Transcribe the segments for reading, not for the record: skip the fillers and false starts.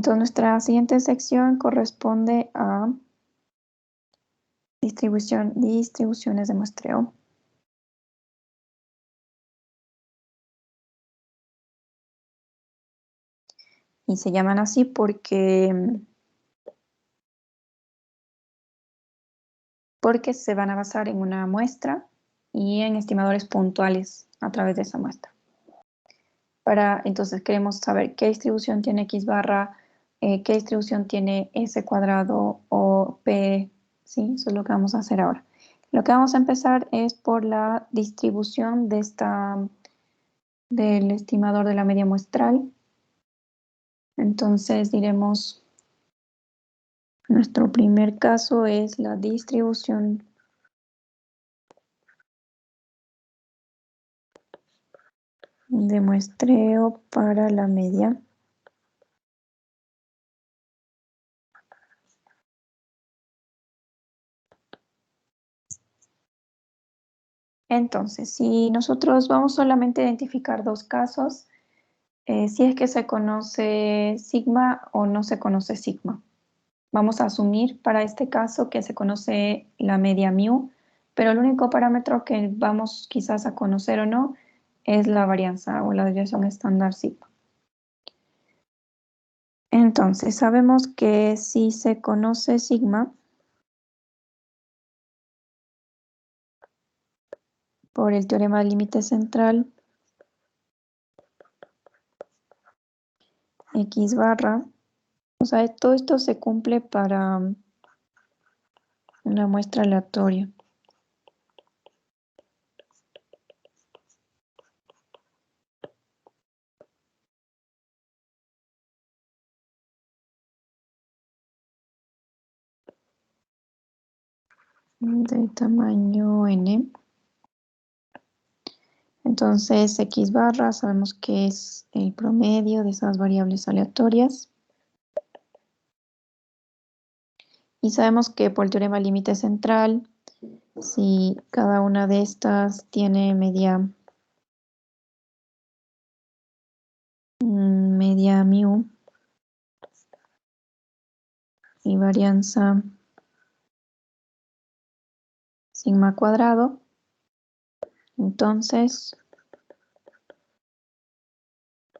Entonces nuestra siguiente sección corresponde a distribuciones de muestreo. Y se llaman así porque se van a basar en una muestra y en estimadores puntuales a través de esa muestra. Entonces queremos saber qué distribución tiene X barra, qué distribución tiene S cuadrado o P, ¿sí? Eso es lo que vamos a hacer ahora. Lo que vamos a empezar es por la distribución del estimador de la media muestral. Entonces diremos, nuestro primer caso es la distribución de muestreo para la media. Entonces, si nosotros vamos solamente a identificar dos casos, si es que se conoce sigma o no se conoce sigma. Vamos a asumir para este caso que se conoce la media mu, pero el único parámetro que vamos quizás a conocer o no es la varianza o la desviación estándar sigma. Entonces, sabemos que si se conoce sigma, por el teorema del límite central, X barra, o sea, todo esto se cumple para una muestra aleatoria. De tamaño n. Entonces, X barra sabemos que es el promedio de esas variables aleatorias. Y sabemos que por el teorema del límite central, si cada una de estas tiene media mu y varianza sigma cuadrado, entonces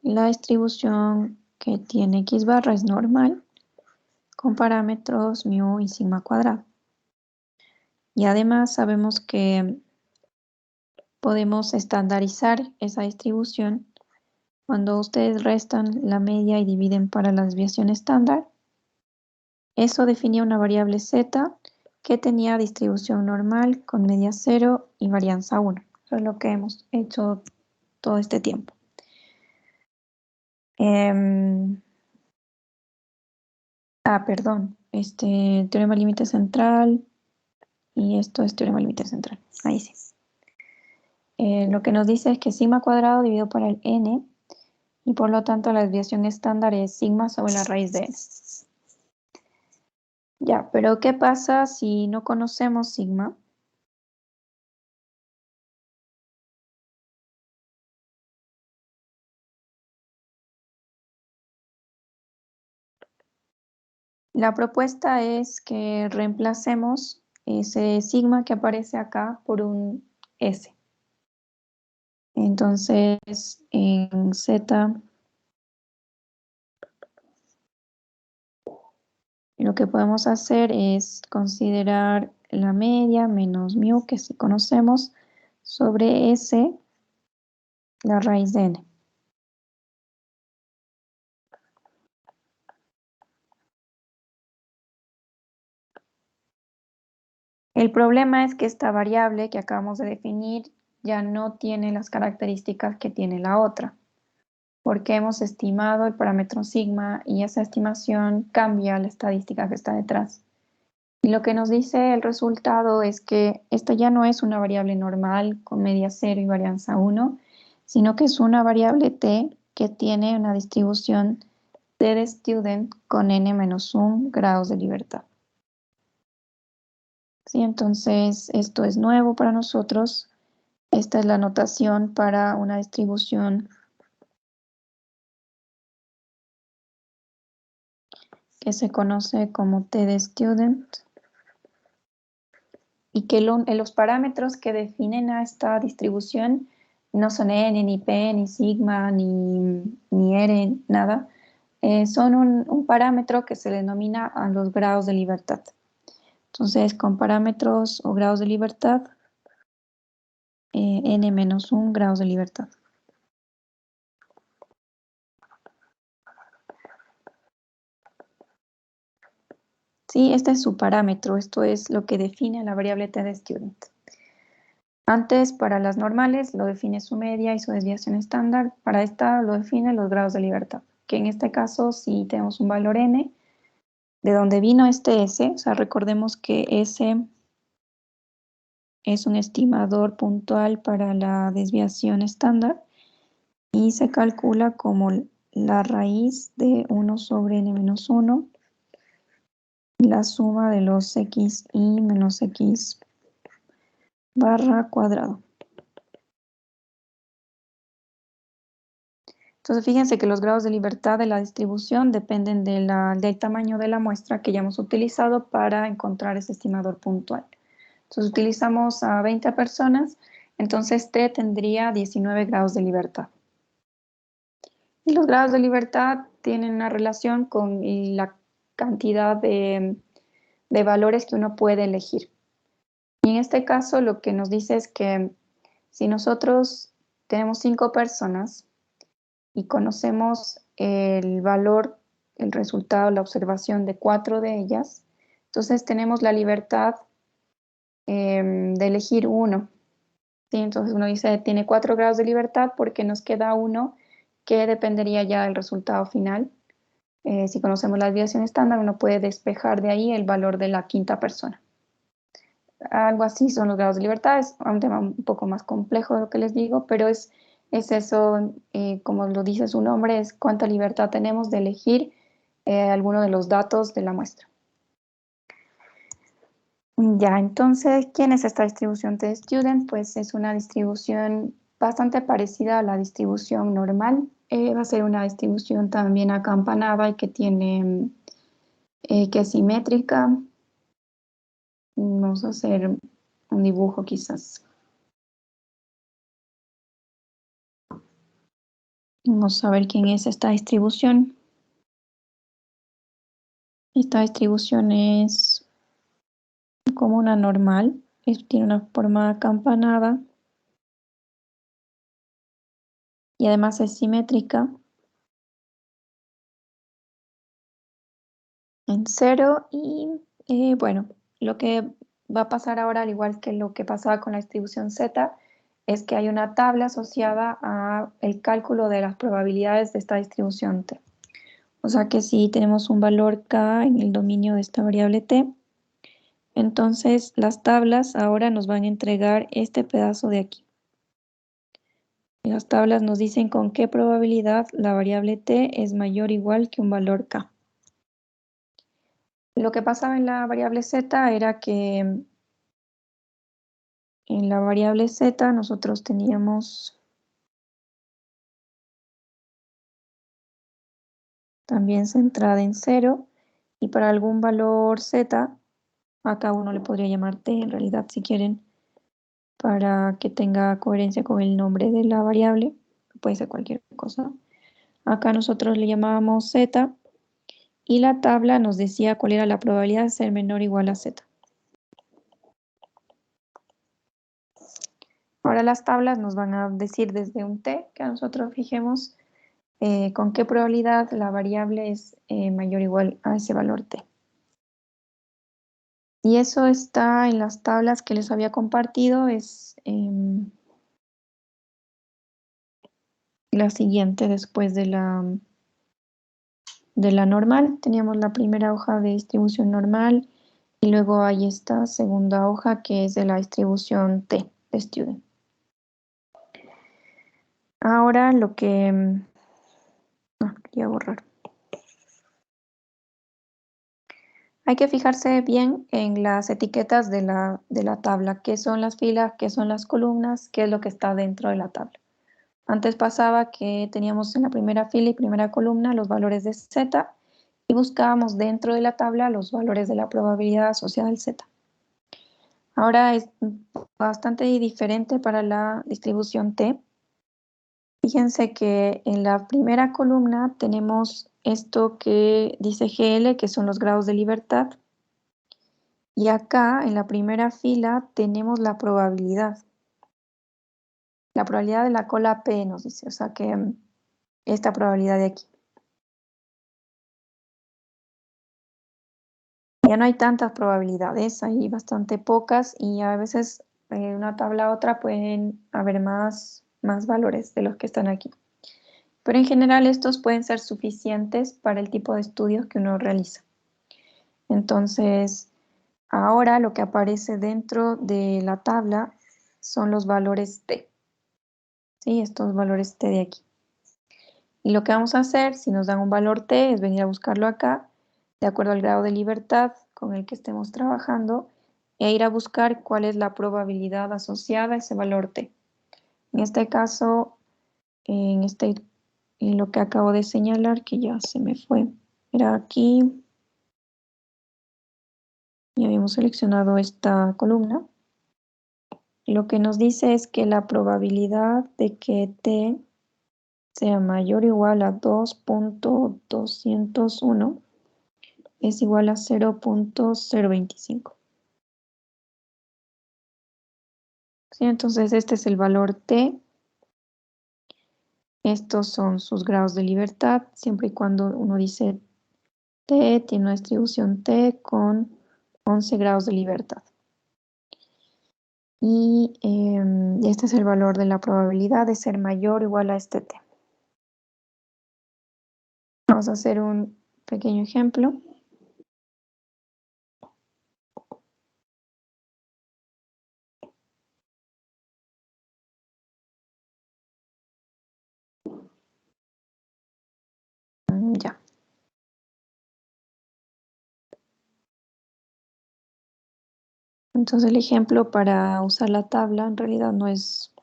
la distribución que tiene X barra es normal con parámetros mu y sigma cuadrado. Y además sabemos que podemos estandarizar esa distribución cuando ustedes restan la media y dividen para la desviación estándar. Eso definía una variable z que tenía distribución normal con media 0 y varianza 1. Eso es lo que hemos hecho todo este tiempo. Perdón, teorema límite central y esto es teorema límite central. Ahí sí. Lo que nos dice es que sigma cuadrado dividido por el n y por lo tanto la desviación estándar es sigma sobre la raíz de n. Ya, pero ¿qué pasa si no conocemos sigma? La propuesta es que reemplacemos ese sigma que aparece acá por un S. Entonces, en Z, lo que podemos hacer es considerar la media menos mu, que sí conocemos, sobre S, la raíz de n. El problema es que esta variable que acabamos de definir ya no tiene las características que tiene la otra, porque hemos estimado el parámetro sigma y esa estimación cambia la estadística que está detrás. Y lo que nos dice el resultado es que esta ya no es una variable normal con media 0 y varianza 1, sino que es una variable t que tiene una distribución t de student con n-1 grados de libertad. ¿Sí? Entonces, esto es nuevo para nosotros. Esta es la notación para una distribución que se conoce como T de student, y que los parámetros que definen a esta distribución no son n, ni p, ni sigma, ni r, nada. Son un parámetro que se denomina a los grados de libertad. Entonces, con parámetros o grados de libertad, n-1 grados de libertad. Sí, este es su parámetro, esto es lo que define la variable t de student. Antes, para las normales, lo define su media y su desviación estándar. Para esta lo define los grados de libertad, que en este caso, si tenemos un valor n, de donde vino este s, o sea, recordemos que s es un estimador puntual para la desviación estándar y se calcula como la raíz de 1 sobre n-1, la suma de los x y menos x barra cuadrado. Entonces fíjense que los grados de libertad de la distribución dependen del tamaño de la muestra que ya hemos utilizado para encontrar ese estimador puntual. Entonces utilizamos a 20 personas, entonces T tendría 19 grados de libertad. Y los grados de libertad tienen una relación con la cantidad de valores que uno puede elegir. Y en este caso lo que nos dice es que si nosotros tenemos 5 personas y conocemos el valor, el resultado, la observación de 4 de ellas, entonces tenemos la libertad de elegir uno. ¿Sí? Entonces uno dice, tiene 4 grados de libertad porque nos queda uno que dependería ya del resultado final. Si conocemos la desviación estándar, uno puede despejar de ahí el valor de la quinta persona. Algo así son los grados de libertad, es un tema un poco más complejo de lo que les digo, pero es eso, como lo dice su nombre, es cuánta libertad tenemos de elegir alguno de los datos de la muestra. Ya, entonces, ¿quién es esta distribución T-Student? Pues es una distribución bastante parecida a la distribución normal. Va a ser una distribución también acampanada y que tiene, que es simétrica. Vamos a hacer un dibujo quizás. Vamos a ver quién es esta distribución. Esta distribución es como una normal, tiene una forma acampanada y además es simétrica en 0 y bueno, lo que va a pasar ahora, al igual que lo que pasaba con la distribución Z, es que hay una tabla asociada al cálculo de las probabilidades de esta distribución T. O sea que si tenemos un valor K en el dominio de esta variable T, entonces las tablas ahora nos van a entregar este pedazo de aquí. Las tablas nos dicen con qué probabilidad la variable T es mayor o igual que un valor K. Lo que pasaba en la variable Z era que en la variable Z nosotros teníamos también centrada en 0 y para algún valor Z, acá uno le podría llamar T en realidad si quieren, para que tenga coherencia con el nombre de la variable, puede ser cualquier cosa. Acá nosotros le llamábamos Z y la tabla nos decía cuál era la probabilidad de ser menor o igual a Z. Ahora las tablas nos van a decir desde un T que nosotros fijemos con qué probabilidad la variable es mayor o igual a ese valor T. Y eso está en las tablas que les había compartido, es la siguiente después de la normal. Teníamos la primera hoja de distribución normal y luego hay esta segunda hoja que es de la distribución T de student. Ahora lo que... quería borrar. Hay que fijarse bien en las etiquetas de la tabla, qué son las filas, qué son las columnas, qué es lo que está dentro de la tabla. Antes pasaba que teníamos en la primera fila y primera columna los valores de Z y buscábamos dentro de la tabla los valores de la probabilidad asociada al z. Ahora es bastante diferente para la distribución t. Fíjense que en la primera columna tenemos esto que dice GL, que son los grados de libertad. Y acá, en la primera fila, tenemos la probabilidad. La probabilidad de la cola P nos dice, o sea que esta probabilidad de aquí. Ya no hay tantas probabilidades, hay bastante pocas y a veces de una tabla a otra pueden haber más valores de los que están aquí. Pero en general estos pueden ser suficientes para el tipo de estudios que uno realiza. Entonces, ahora lo que aparece dentro de la tabla son los valores T. ¿Sí? Estos valores T de aquí. Y lo que vamos a hacer, si nos dan un valor T, es venir a buscarlo acá, de acuerdo al grado de libertad con el que estemos trabajando, e ir a buscar cuál es la probabilidad asociada a ese valor T. En este caso, en lo que acabo de señalar, que ya se me fue, era aquí, y habíamos seleccionado esta columna. Lo que nos dice es que la probabilidad de que T sea mayor o igual a 2.201 es igual a 0.025. ¿Sí? Entonces este es el valor T. Estos son sus grados de libertad, siempre y cuando uno dice T tiene una distribución T con 11 grados de libertad. Y este es el valor de la probabilidad de ser mayor o igual a este T. Vamos a hacer un pequeño ejemplo. Ya. Entonces el ejemplo para usar la tabla en realidad no es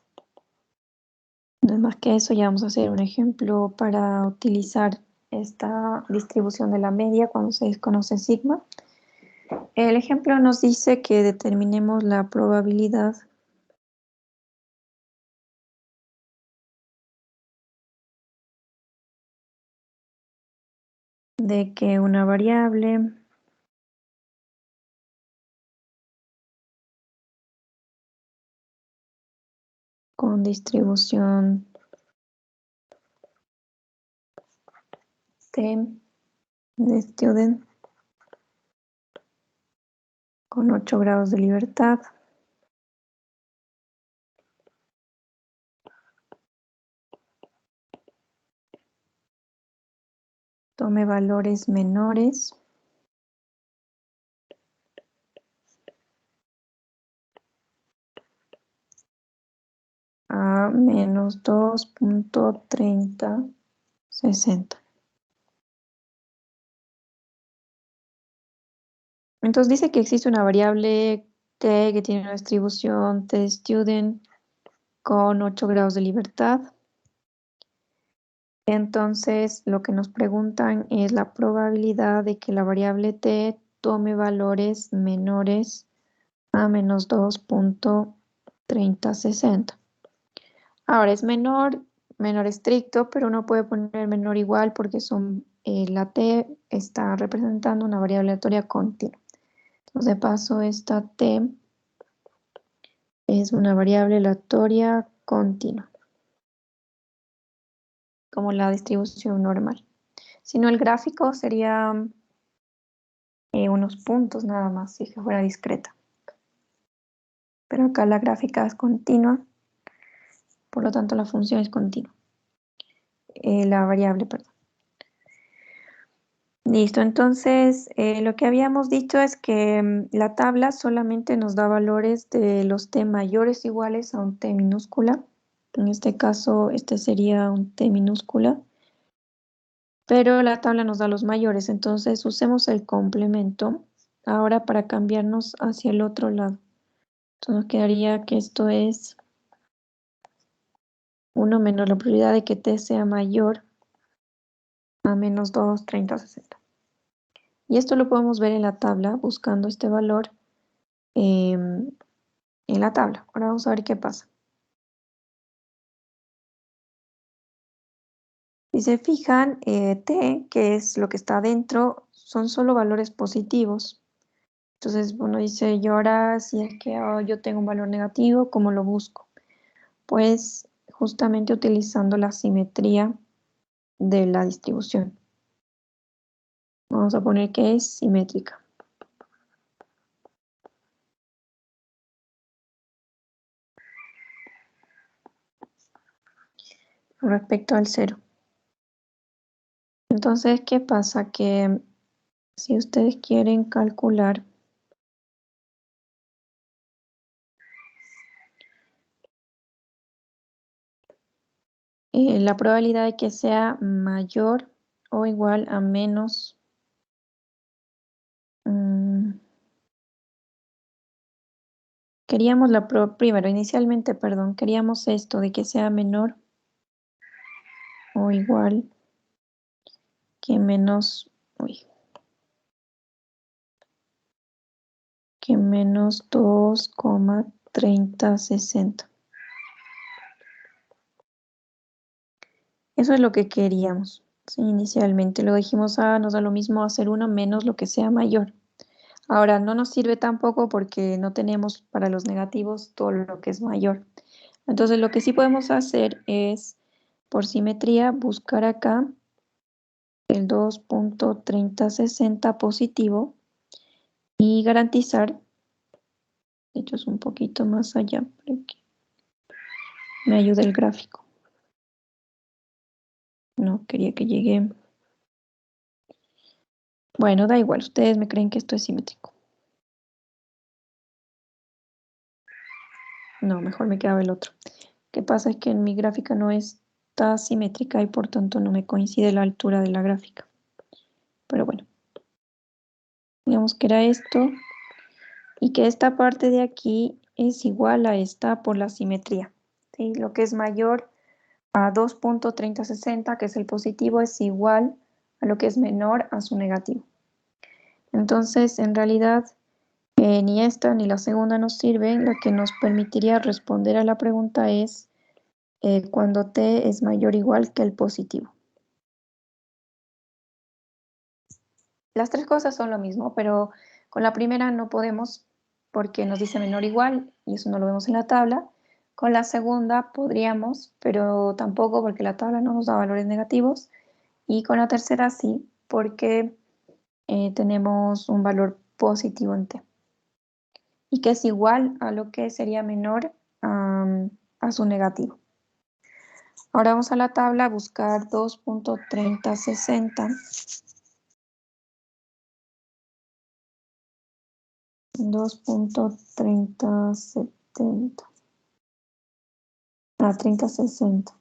más que eso. Ya vamos a hacer un ejemplo para utilizar esta distribución de la media cuando se desconoce sigma. El ejemplo nos dice que determinemos la probabilidad de que una variable con distribución T de student con 8 grados de libertad tome valores menores a menos 2.3060. Entonces dice que existe una variable T que tiene una distribución T student con 8 grados de libertad. Entonces lo que nos preguntan es la probabilidad de que la variable T tome valores menores a menos 2.3060. Ahora es menor estricto, pero uno puede poner menor igual porque la T está representando una variable aleatoria continua. Entonces, de paso, esta T es una variable aleatoria continua, como la distribución normal. Si no, el gráfico sería unos puntos nada más, si fuera discreta. Pero acá la gráfica es continua, por lo tanto la función es continua. La variable, perdón. Listo, entonces lo que habíamos dicho es que la tabla solamente nos da valores de los t mayores o iguales a un t minúscula. En este caso, este sería un t minúscula. Pero la tabla nos da los mayores, entonces usemos el complemento ahora para cambiarnos hacia el otro lado. Entonces nos quedaría que esto es 1 menos la probabilidad de que t sea mayor a menos 2.3060. Y esto lo podemos ver en la tabla, buscando este valor en la tabla. Ahora vamos a ver qué pasa. Si se fijan, t, que es lo que está adentro, son solo valores positivos. Entonces uno dice, y ahora si es que yo tengo un valor negativo, ¿cómo lo busco? Pues justamente utilizando la simetría de la distribución. Vamos a poner que es simétrica. Respecto al 0. Entonces, ¿qué pasa? Que si ustedes quieren calcular la probabilidad de que sea mayor o igual a menos, queríamos primero, inicialmente, perdón, queríamos esto de que sea menor o igual que menos, que menos 2,3060. Eso es lo que queríamos. Sí, inicialmente lo dijimos, nos da lo mismo hacer uno menos lo que sea mayor. Ahora, no nos sirve tampoco porque no tenemos para los negativos todo lo que es mayor. Entonces, lo que sí podemos hacer es, por simetría, buscar acá el 2,3060 positivo y garantizar, de hecho es un poquito más allá para que me ayude el gráfico. No, quería que llegue. Bueno, da igual, ustedes me creen que esto es simétrico. No, mejor me quedaba el otro. ¿Qué pasa? Es que en mi gráfica no está simétrica y por tanto no me coincide la altura de la gráfica. Pero bueno, digamos que era esto y que esta parte de aquí es igual a esta por la simetría. ¿Sí? Lo que es mayor a 2,3060, que es el positivo, es igual a lo que es menor a su negativo. Entonces, en realidad, ni esta ni la segunda nos sirven. Lo que nos permitiría responder a la pregunta es cuando t es mayor o igual que el positivo. Las tres cosas son lo mismo, pero con la primera no podemos porque nos dice menor o igual y eso no lo vemos en la tabla. Con la segunda podríamos, pero tampoco porque la tabla no nos da valores negativos. Y con la tercera sí, porque tenemos un valor positivo en t. Y que es igual a lo que sería menor a su negativo. Ahora vamos a la tabla a buscar 2,3060. 2,3070. 3060.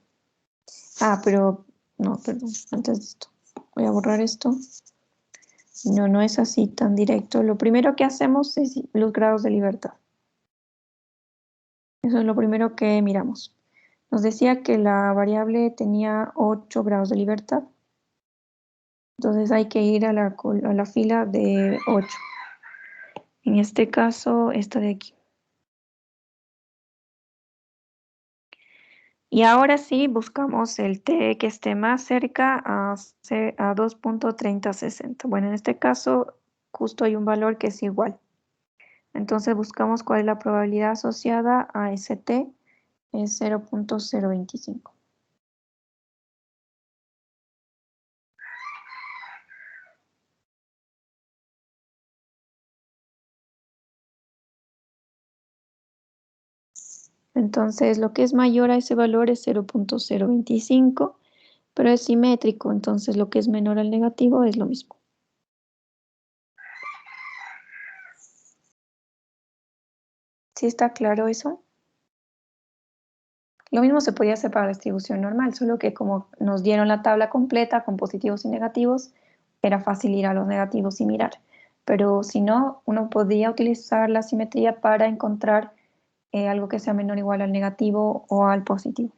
Pero no, perdón, antes de esto. Voy a borrar esto. No, no es así tan directo. Lo primero que hacemos es los grados de libertad. Eso es lo primero que miramos. Nos decía que la variable tenía 8 grados de libertad. Entonces hay que ir a la fila de 8. En este caso, esta de aquí. Y ahora sí buscamos el t que esté más cerca a 2,3060. Bueno, en este caso justo hay un valor que es igual. Entonces buscamos cuál es la probabilidad asociada a ese t, es 0,025. Entonces lo que es mayor a ese valor es 0,025, pero es simétrico, entonces lo que es menor al negativo es lo mismo. ¿Sí está claro eso? Lo mismo se podía hacer para la distribución normal, solo que como nos dieron la tabla completa con positivos y negativos, era fácil ir a los negativos y mirar. Pero si no, uno podría utilizar la simetría para encontrar algo que sea menor o igual al negativo o al positivo.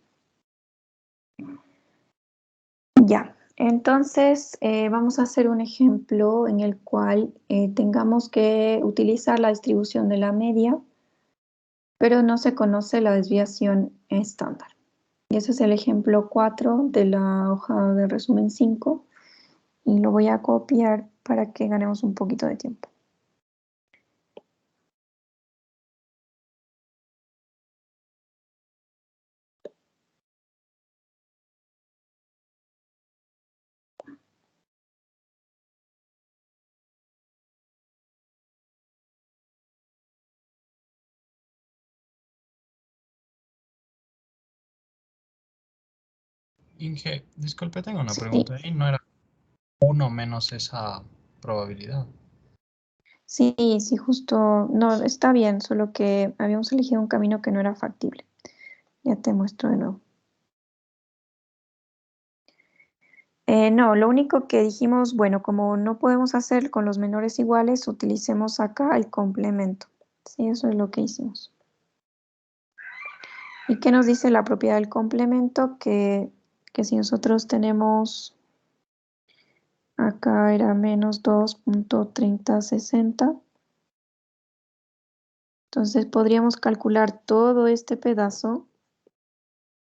Ya, Entonces, vamos a hacer un ejemplo en el cual tengamos que utilizar la distribución de la media, pero no se conoce la desviación estándar. Y ese es el ejemplo 4 de la hoja de resumen 5, y lo voy a copiar para que ganemos un poquito de tiempo. Inge, disculpe, tengo una Sí, pregunta ahí. ¿No era uno menos esa probabilidad? sí, sí, justo, no, está bien, solo que habíamos elegido un camino que no era factible. Ya te muestro de nuevo. No, lo único que dijimos, bueno, como no podemos hacer con los menores iguales, utilicemos acá el complemento. Sí, eso es lo que hicimos. ¿Y qué nos dice la propiedad del complemento? Que si nosotros tenemos, acá era menos 2.3060, entonces podríamos calcular todo este pedazo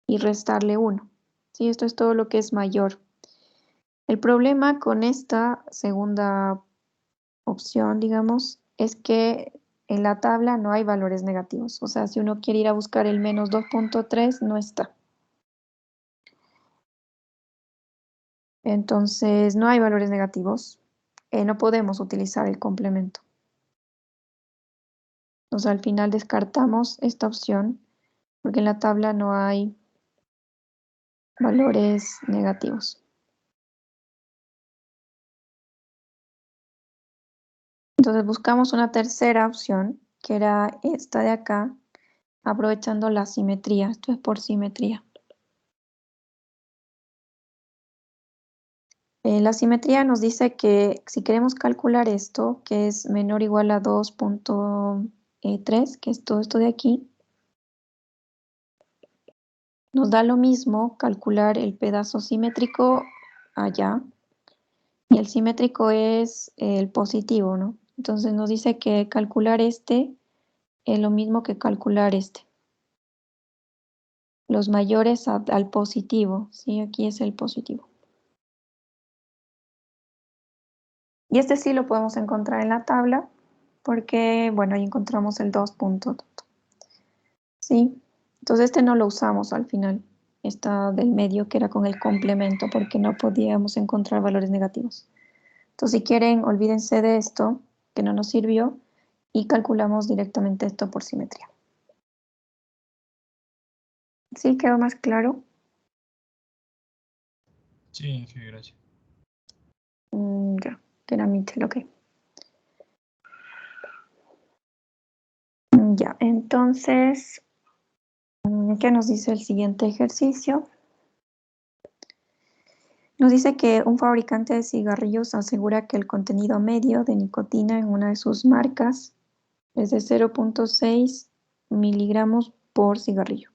y restarle 1. Sí, esto es todo lo que es mayor. El problema con esta segunda opción, digamos, es que en la tabla no hay valores negativos. O sea, si uno quiere ir a buscar el menos 2.3, no está. Entonces, no hay valores negativos. No podemos utilizar el complemento. Entonces, al final descartamos esta opción porque en la tabla no hay valores negativos. Entonces, buscamos una tercera opción, que era esta de acá, aprovechando la simetría. Esto es por simetría. La simetría nos dice que si queremos calcular esto, que es menor o igual a 2.3, que es todo esto de aquí, nos da lo mismo calcular el pedazo simétrico allá, y el simétrico es el positivo, ¿no? Entonces nos dice que calcular este es lo mismo que calcular este. Los mayores al positivo, ¿sí? Aquí es el positivo. Y este sí lo podemos encontrar en la tabla, porque, bueno, ahí encontramos el 2. ¿Sí? Entonces este no lo usamos al final, esta del medio que era con el complemento porque no podíamos encontrar valores negativos. Entonces si quieren, olvídense de esto que no nos sirvió y calculamos directamente esto por simetría. ¿Sí? ¿Quedó más claro? Sí, Inge, gracias. Ya, que era Mitchell, ok. Ya, entonces, ¿qué nos dice el siguiente ejercicio? Nos dice que un fabricante de cigarrillos asegura que el contenido medio de nicotina en una de sus marcas es de 0.6 miligramos por cigarrillo.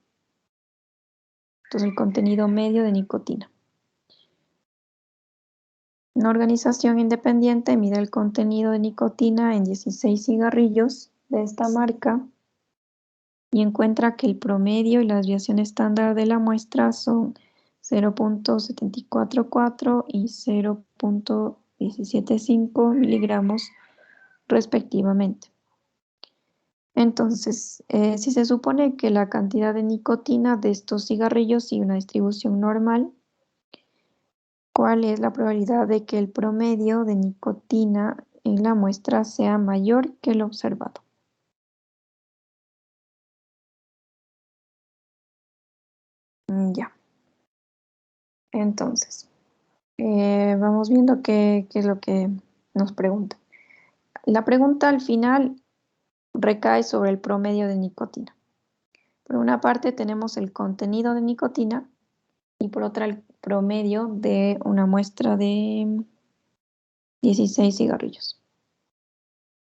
Entonces el contenido medio de nicotina. Una organización independiente mide el contenido de nicotina en 16 cigarrillos de esta marca y encuentra que el promedio y la desviación estándar de la muestra son 0.744 y 0.175 miligramos respectivamente. Entonces, si se supone que la cantidad de nicotina de estos cigarrillos sigue una distribución normal, ¿cuál es la probabilidad de que el promedio de nicotina en la muestra sea mayor que el observado? Ya, entonces, vamos viendo qué es lo que nos pregunta. La pregunta al final recae sobre el promedio de nicotina. Por una parte tenemos el contenido de nicotina y por otra el promedio de una muestra de 16 cigarrillos.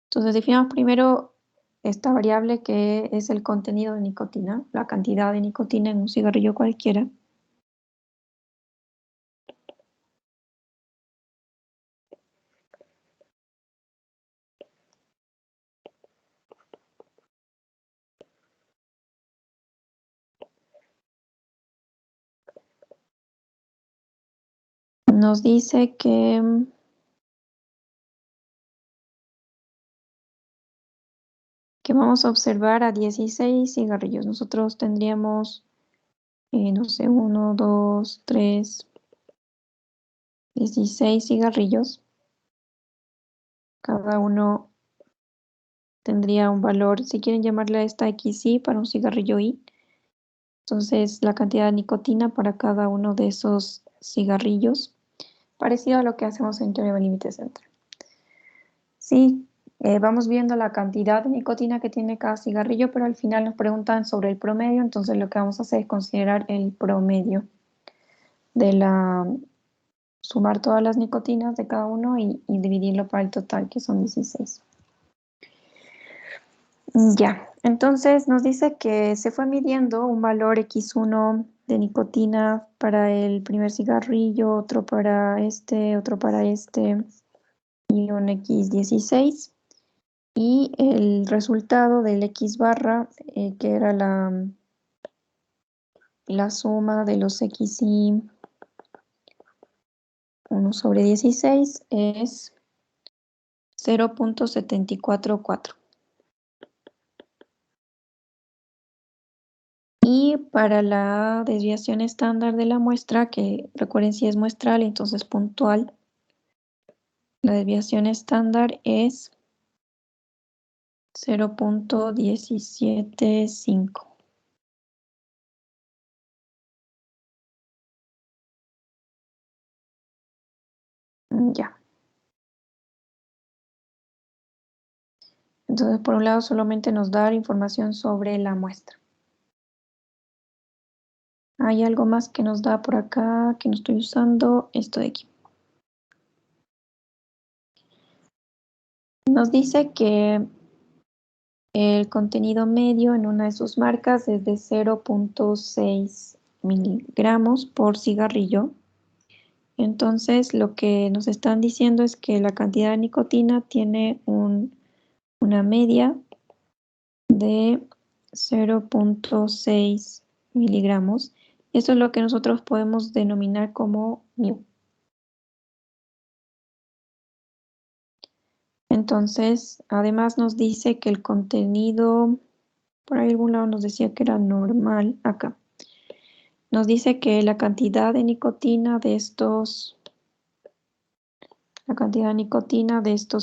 Entonces definamos primero esta variable que es el contenido de nicotina, la cantidad de nicotina en un cigarrillo cualquiera. nos dice que vamos a observar a 16 cigarrillos. Nosotros tendríamos, no sé, 1, 2, 3, 16 cigarrillos. Cada uno tendría un valor, si quieren llamarle a esta XY para un cigarrillo Y. Entonces, la cantidad de nicotina para cada uno de esos cigarrillos, parecido a lo que hacemos en teorema límite central. Sí, vamos viendo la cantidad de nicotina que tiene cada cigarrillo, pero al final nos preguntan sobre el promedio, entonces lo que vamos a hacer es considerar el promedio sumar todas las nicotinas de cada uno y dividirlo para el total, que son 16. Ya, entonces nos dice que se fue midiendo un valor X1 de nicotina para el primer cigarrillo, otro para este y un X16. Y el resultado del X barra, que era la suma de los XY 1 sobre 16, es 0.744. Y para la desviación estándar de la muestra, que recuerden si es muestral, entonces puntual, la desviación estándar es 0.175. Ya. Entonces, por un lado, solamente nos da información sobre la muestra. Hay algo más que nos da por acá que no estoy usando, esto de aquí. Nos dice que el contenido medio en una de sus marcas es de 0.6 miligramos por cigarrillo. Entonces, lo que nos están diciendo es que la cantidad de nicotina tiene una media de 0.6 miligramos. Eso es lo que nosotros podemos denominar como mu. Entonces, además nos dice que el contenido, por ahí algún lado nos decía que era normal, acá. Nos dice que la cantidad de nicotina de estos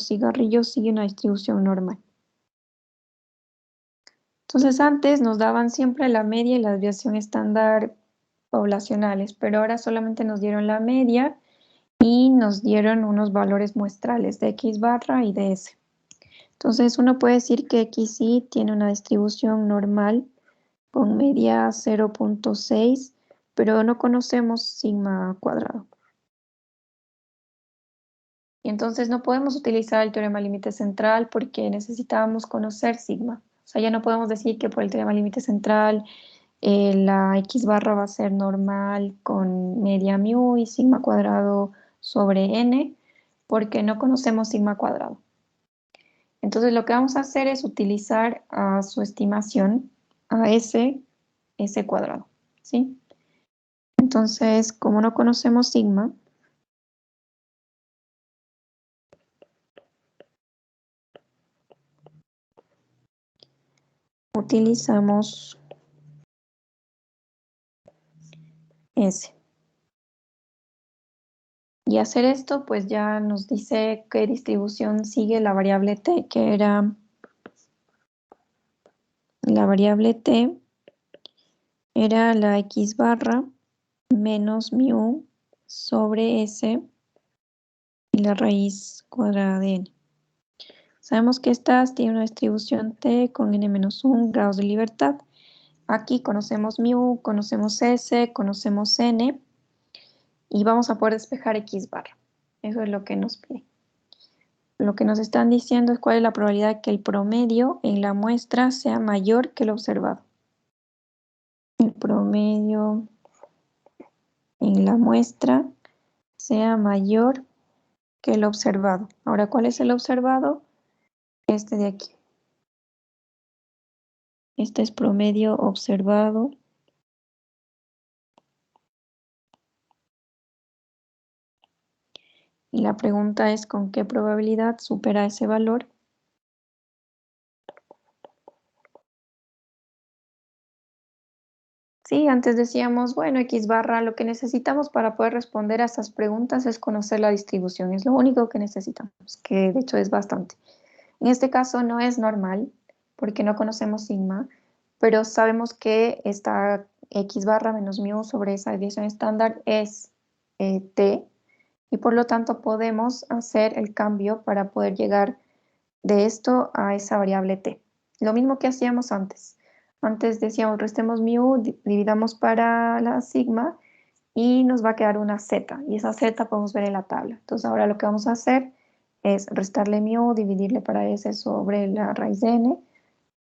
cigarrillos sigue una distribución normal. Entonces antes nos daban siempre la media y la desviación estándar poblacionales, pero ahora solamente nos dieron la media y nos dieron unos valores muestrales de X barra y de S. Entonces uno puede decir que XY tiene una distribución normal con media 0.6, pero no conocemos sigma cuadrado. Y entonces no podemos utilizar el teorema límite central porque necesitábamos conocer sigma. O sea, ya no podemos decir que por el teorema límite central la X barra va a ser normal con media mu y sigma cuadrado sobre n, porque no conocemos sigma cuadrado. Entonces lo que vamos a hacer es utilizar a su estimación a S cuadrado, ¿sí? Entonces, como no conocemos sigma, utilizamos S. Y hacer esto, pues ya nos dice qué distribución sigue la variable t, que era la variable t, era la X barra menos mu sobre S y la raíz cuadrada de n. Sabemos que estas tienen una distribución t con n-1 grados de libertad. Aquí conocemos mu, conocemos S, conocemos n y vamos a poder despejar X barra. Eso es lo que nos pide. Lo que nos están diciendo es cuál es la probabilidad de que el promedio en la muestra sea mayor que el observado. El promedio en la muestra sea mayor que el observado. Ahora, ¿cuál es el observado? Este de aquí. Este es promedio observado. Y la pregunta es ¿con qué probabilidad supera ese valor? Sí, antes decíamos, bueno, X barra, lo que necesitamos para poder responder a estas preguntas es conocer la distribución. Es lo único que necesitamos, que de hecho es bastante. En este caso no es normal, porque no conocemos sigma, pero sabemos que esta X barra menos mu sobre esa desviación estándar es t, y por lo tanto podemos hacer el cambio para poder llegar de esto a esa variable t. Lo mismo que hacíamos antes. Antes decíamos restemos mu, dividamos para la sigma y nos va a quedar una z. Y esa z podemos ver en la tabla. Entonces ahora lo que vamos a hacer es restarle mu, dividirle para s sobre la raíz de n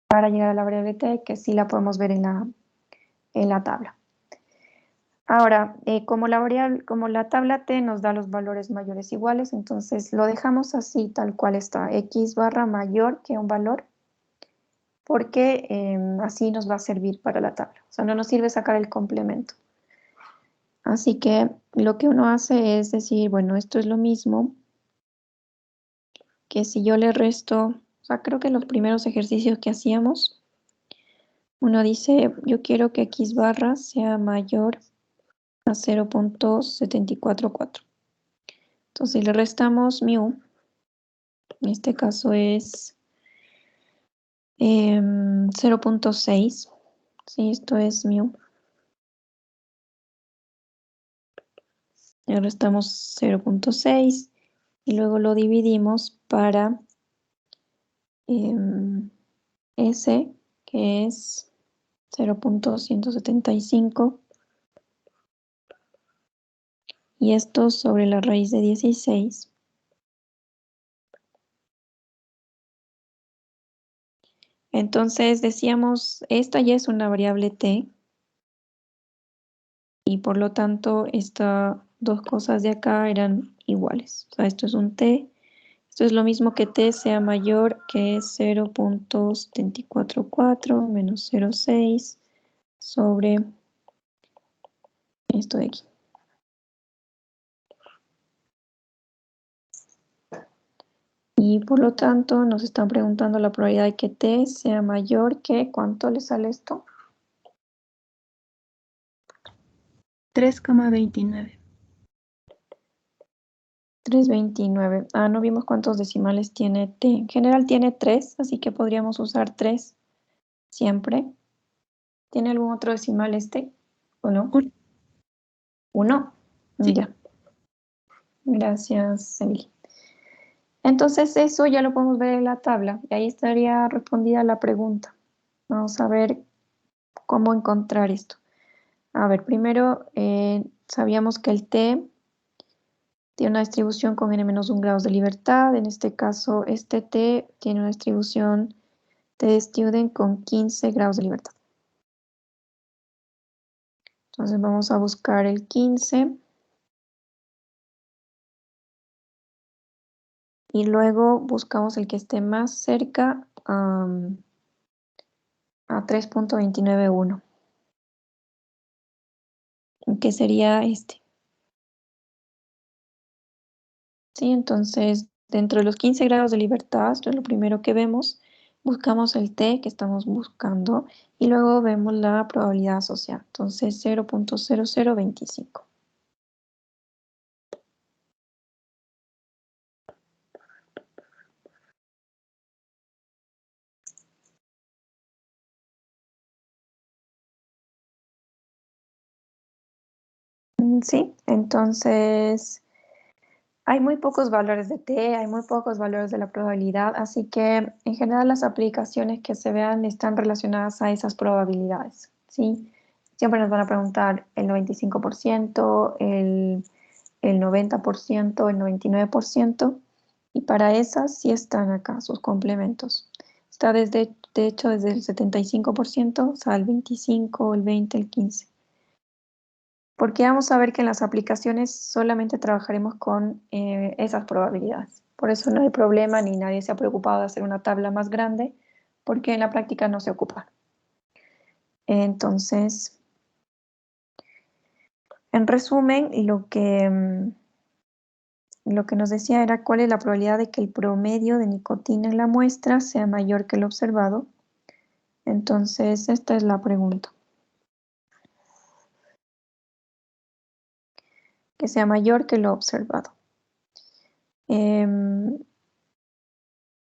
para llegar a la variable t, que sí la podemos ver en la tabla. Ahora, como la tabla t nos da los valores mayores iguales, entonces lo dejamos así tal cual está, x barra mayor que un valor, porque así nos va a servir para la tabla. O sea, no nos sirve sacar el complemento. Así que lo que uno hace es decir, bueno, esto es lo mismo que si yo le resto, o sea, creo que los primeros ejercicios que hacíamos, uno dice, yo quiero que x barra sea mayor a 0.744. Entonces, si le restamos mu, en este caso es 0.6, sí, esto es mu. Le restamos 0.6 y luego lo dividimos para S, que es 0.175, y esto sobre la raíz de 16. Entonces decíamos, esta ya es una variable t, y por lo tanto estas dos cosas de acá eran iguales. O sea, esto es un t, esto es lo mismo que t sea mayor que 0.744 menos 0.6 sobre esto de aquí. Y por lo tanto nos están preguntando la probabilidad de que t sea mayor que, ¿cuánto le sale esto? 3,29. 329. Ah, no vimos cuántos decimales tiene t. En general tiene 3, así que podríamos usar 3 siempre. ¿Tiene algún otro decimal este o no? 1. Sí. Ya. Gracias, Emily. Entonces eso ya lo podemos ver en la tabla y ahí estaría respondida la pregunta. Vamos a ver cómo encontrar esto. A ver, primero sabíamos que el t tiene una distribución con n-1 grados de libertad. En este caso, este t tiene una distribución de student con 15 grados de libertad. Entonces vamos a buscar el 15. Y luego buscamos el que esté más cerca a 3.291. Que sería este. ¿Sí? Entonces, dentro de los 15 grados de libertad, esto es lo primero que vemos. Buscamos el t que estamos buscando y luego vemos la probabilidad asociada. Entonces, 0.0025. Sí, entonces hay muy pocos valores de t, hay muy pocos valores de la probabilidad, así que en general las aplicaciones que se vean están relacionadas a esas probabilidades, ¿sí? Siempre nos van a preguntar el 95%, el 90%, el 99%, y para esas sí están acá sus complementos. Está de hecho desde el 75%, o sea, el 25, el 20, el 15. Porque vamos a ver que en las aplicaciones solamente trabajaremos con esas probabilidades. Por eso no hay problema ni nadie se ha preocupado de hacer una tabla más grande, porque en la práctica no se ocupa. Entonces, en resumen, lo que nos decía era cuál es la probabilidad de que el promedio de nicotina en la muestra sea mayor que el observado. Entonces, esta es la pregunta. Que sea mayor que lo observado.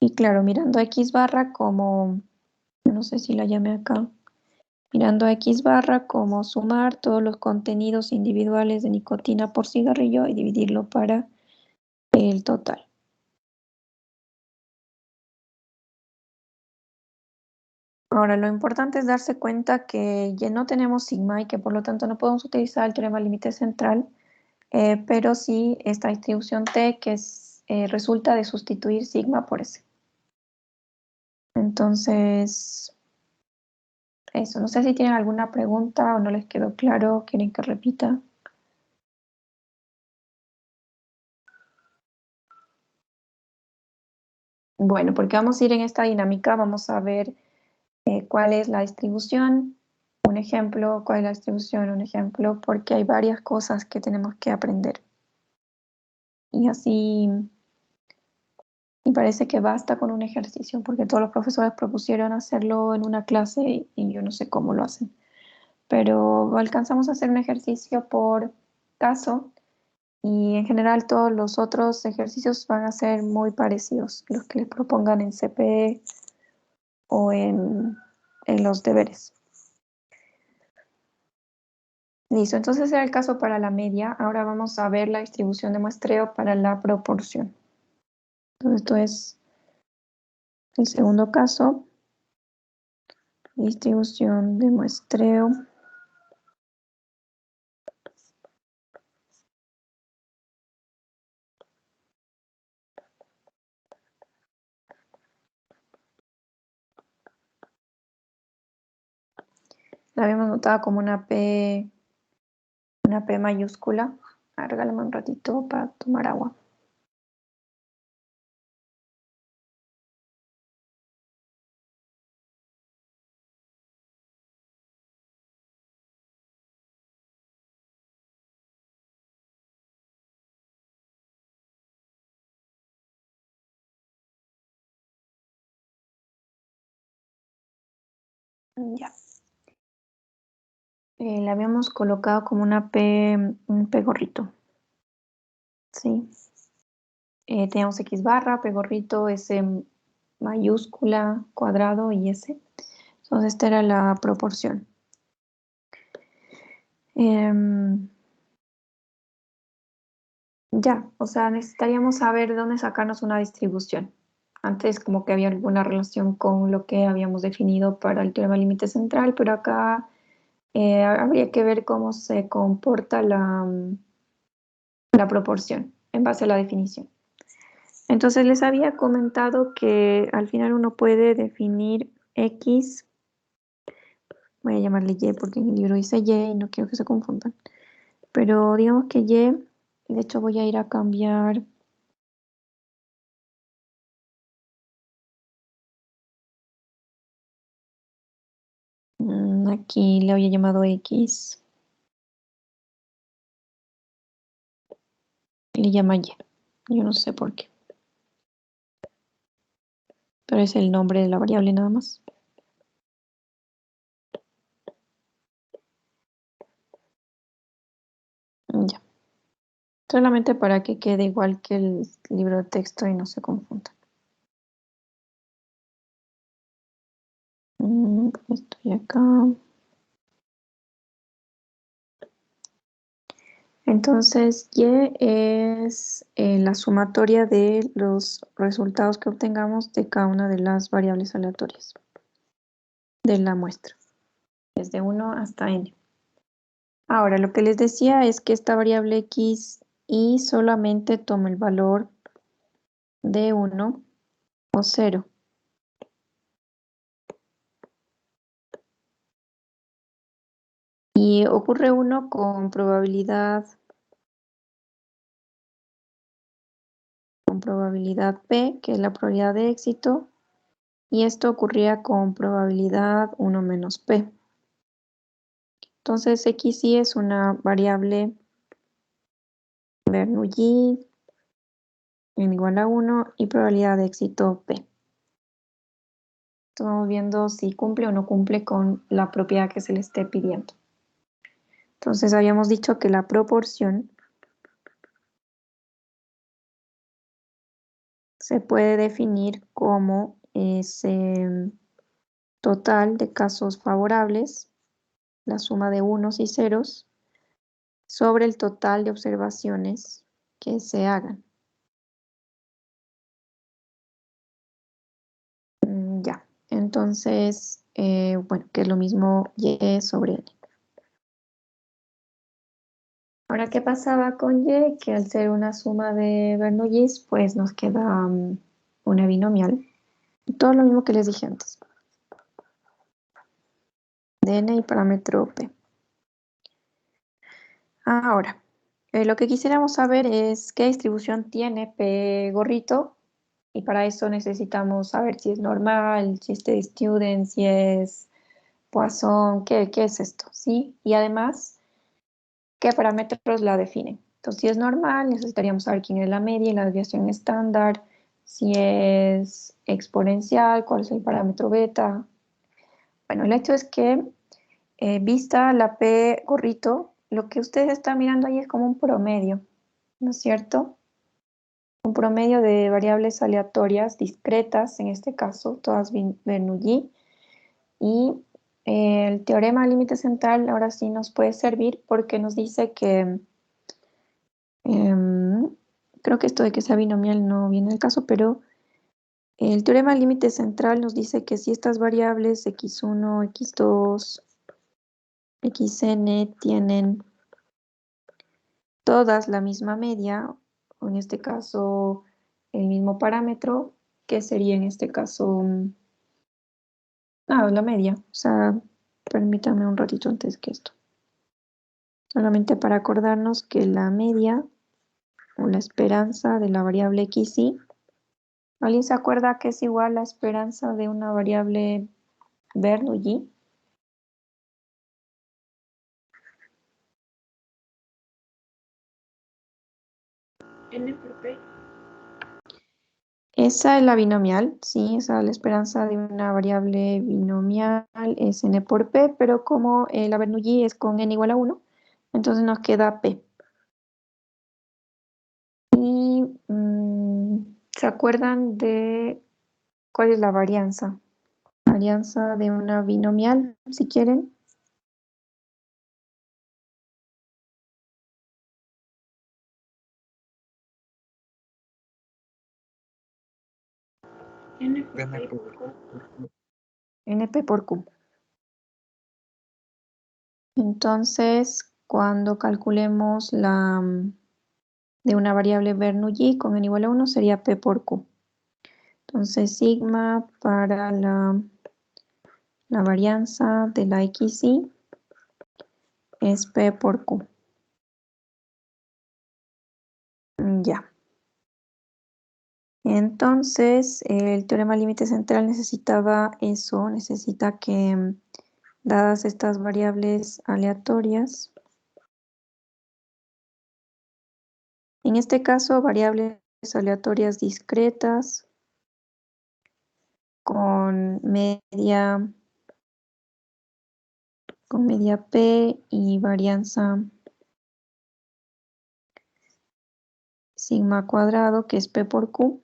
Y claro, mirando a X barra como, no sé si la llamé acá, mirando a X barra como sumar todos los contenidos individuales de nicotina por cigarrillo y dividirlo para el total. Ahora, lo importante es darse cuenta que ya no tenemos sigma y que por lo tanto no podemos utilizar el teorema límite central, pero sí esta distribución T que resulta de sustituir sigma por S. Entonces, eso, no sé si tienen alguna pregunta o no les quedó claro, quieren que repita. Bueno, porque vamos a ir en esta dinámica, vamos a ver cuál es la distribución, un ejemplo, cuál es la distribución, un ejemplo, porque hay varias cosas que tenemos que aprender. Y así, y parece que basta con un ejercicio, porque todos los profesores propusieron hacerlo en una clase y yo no sé cómo lo hacen. Pero alcanzamos a hacer un ejercicio por caso y en general todos los otros ejercicios van a ser muy parecidos, los que les propongan en CPE o en los deberes. Listo, entonces era el caso para la media. Ahora vamos a ver la distribución de muestreo para la proporción. Entonces esto es el segundo caso. Distribución de muestreo. La habíamos notado como una P mayúscula. Regálame un ratito para tomar agua. Ya. La habíamos colocado como una un P gorrito. Sí. Teníamos X barra, P gorrito, S mayúscula, cuadrado y S. Entonces esta era la proporción. Ya, o sea, necesitaríamos saber de dónde sacarnos una distribución. Antes como que había alguna relación con lo que habíamos definido para el teorema límite central, pero acá habría que ver cómo se comporta la proporción en base a la definición. Entonces les había comentado que al final uno puede definir X, voy a llamarle Y porque en el libro dice Y y no quiero que se confundan, pero digamos que Y, de hecho voy a ir a cambiar. Aquí le había llamado X, le llama Y, yo no sé por qué, pero es el nombre de la variable nada más. Ya, solamente para que quede igual que el libro de texto y no se confunda. Estoy acá. Entonces, Y es la sumatoria de los resultados que obtengamos de cada una de las variables aleatorias de la muestra, desde 1 hasta n. Ahora, lo que les decía es que esta variable x y solamente toma el valor de 1 o 0. Y ocurre uno con probabilidad P, que es la probabilidad de éxito, y esto ocurría con probabilidad 1 menos P. Entonces, x y es una variable Bernoulli n igual a 1 y probabilidad de éxito P. Estamos viendo si cumple o no cumple con la propiedad que se le esté pidiendo. Entonces habíamos dicho que la proporción se puede definir como ese total de casos favorables, la suma de unos y ceros, sobre el total de observaciones que se hagan. Ya, entonces, bueno, que es lo mismo y sobre n. Ahora, ¿qué pasaba con y? Que al ser una suma de Bernoullis, pues nos queda una binomial. Todo lo mismo que les dije antes. De n y parámetro p. Ahora, lo que quisiéramos saber es qué distribución tiene P gorrito, y para eso necesitamos saber si es normal, si es steady student, si es Poisson, qué es esto, ¿sí? Y además, ¿qué parámetros la definen? Entonces, si es normal, necesitaríamos saber quién es la media y la desviación estándar, si es exponencial, cuál es el parámetro beta. Bueno, el hecho es que vista la P gorrito, lo que ustedes están mirando ahí es como un promedio, ¿no es cierto? Un promedio de variables aleatorias discretas, en este caso, todas Bernoulli. Y el teorema del límite central ahora sí nos puede servir porque nos dice que, creo que esto de que sea binomial no viene al caso, pero el teorema del límite central nos dice que si estas variables x1, x2, xn tienen todas la misma media, o en este caso el mismo parámetro, que sería en este caso la media. O sea, permítanme un ratito antes que esto. Solamente para acordarnos que la media o la esperanza de la variable xy, ¿alguien se acuerda que es igual a la esperanza de una variable Bernoulli? N por P. Esa es la binomial, sí, esa es la esperanza de una variable binomial, es n por p, pero como la Bernoulli es con n igual a 1, entonces nos queda p. Y ¿se acuerdan de cuál es la varianza? Varianza de una binomial, si quieren. N por P por Q. NP por Q. Entonces, cuando calculemos la de una variable Bernoulli con n igual a 1 sería p por q. Entonces, sigma para la varianza de la xy es p por q. Ya. Entonces, el teorema límite central necesitaba eso, necesita que, dadas estas variables aleatorias, en este caso, variables aleatorias discretas con media P y varianza sigma cuadrado, que es P por Q.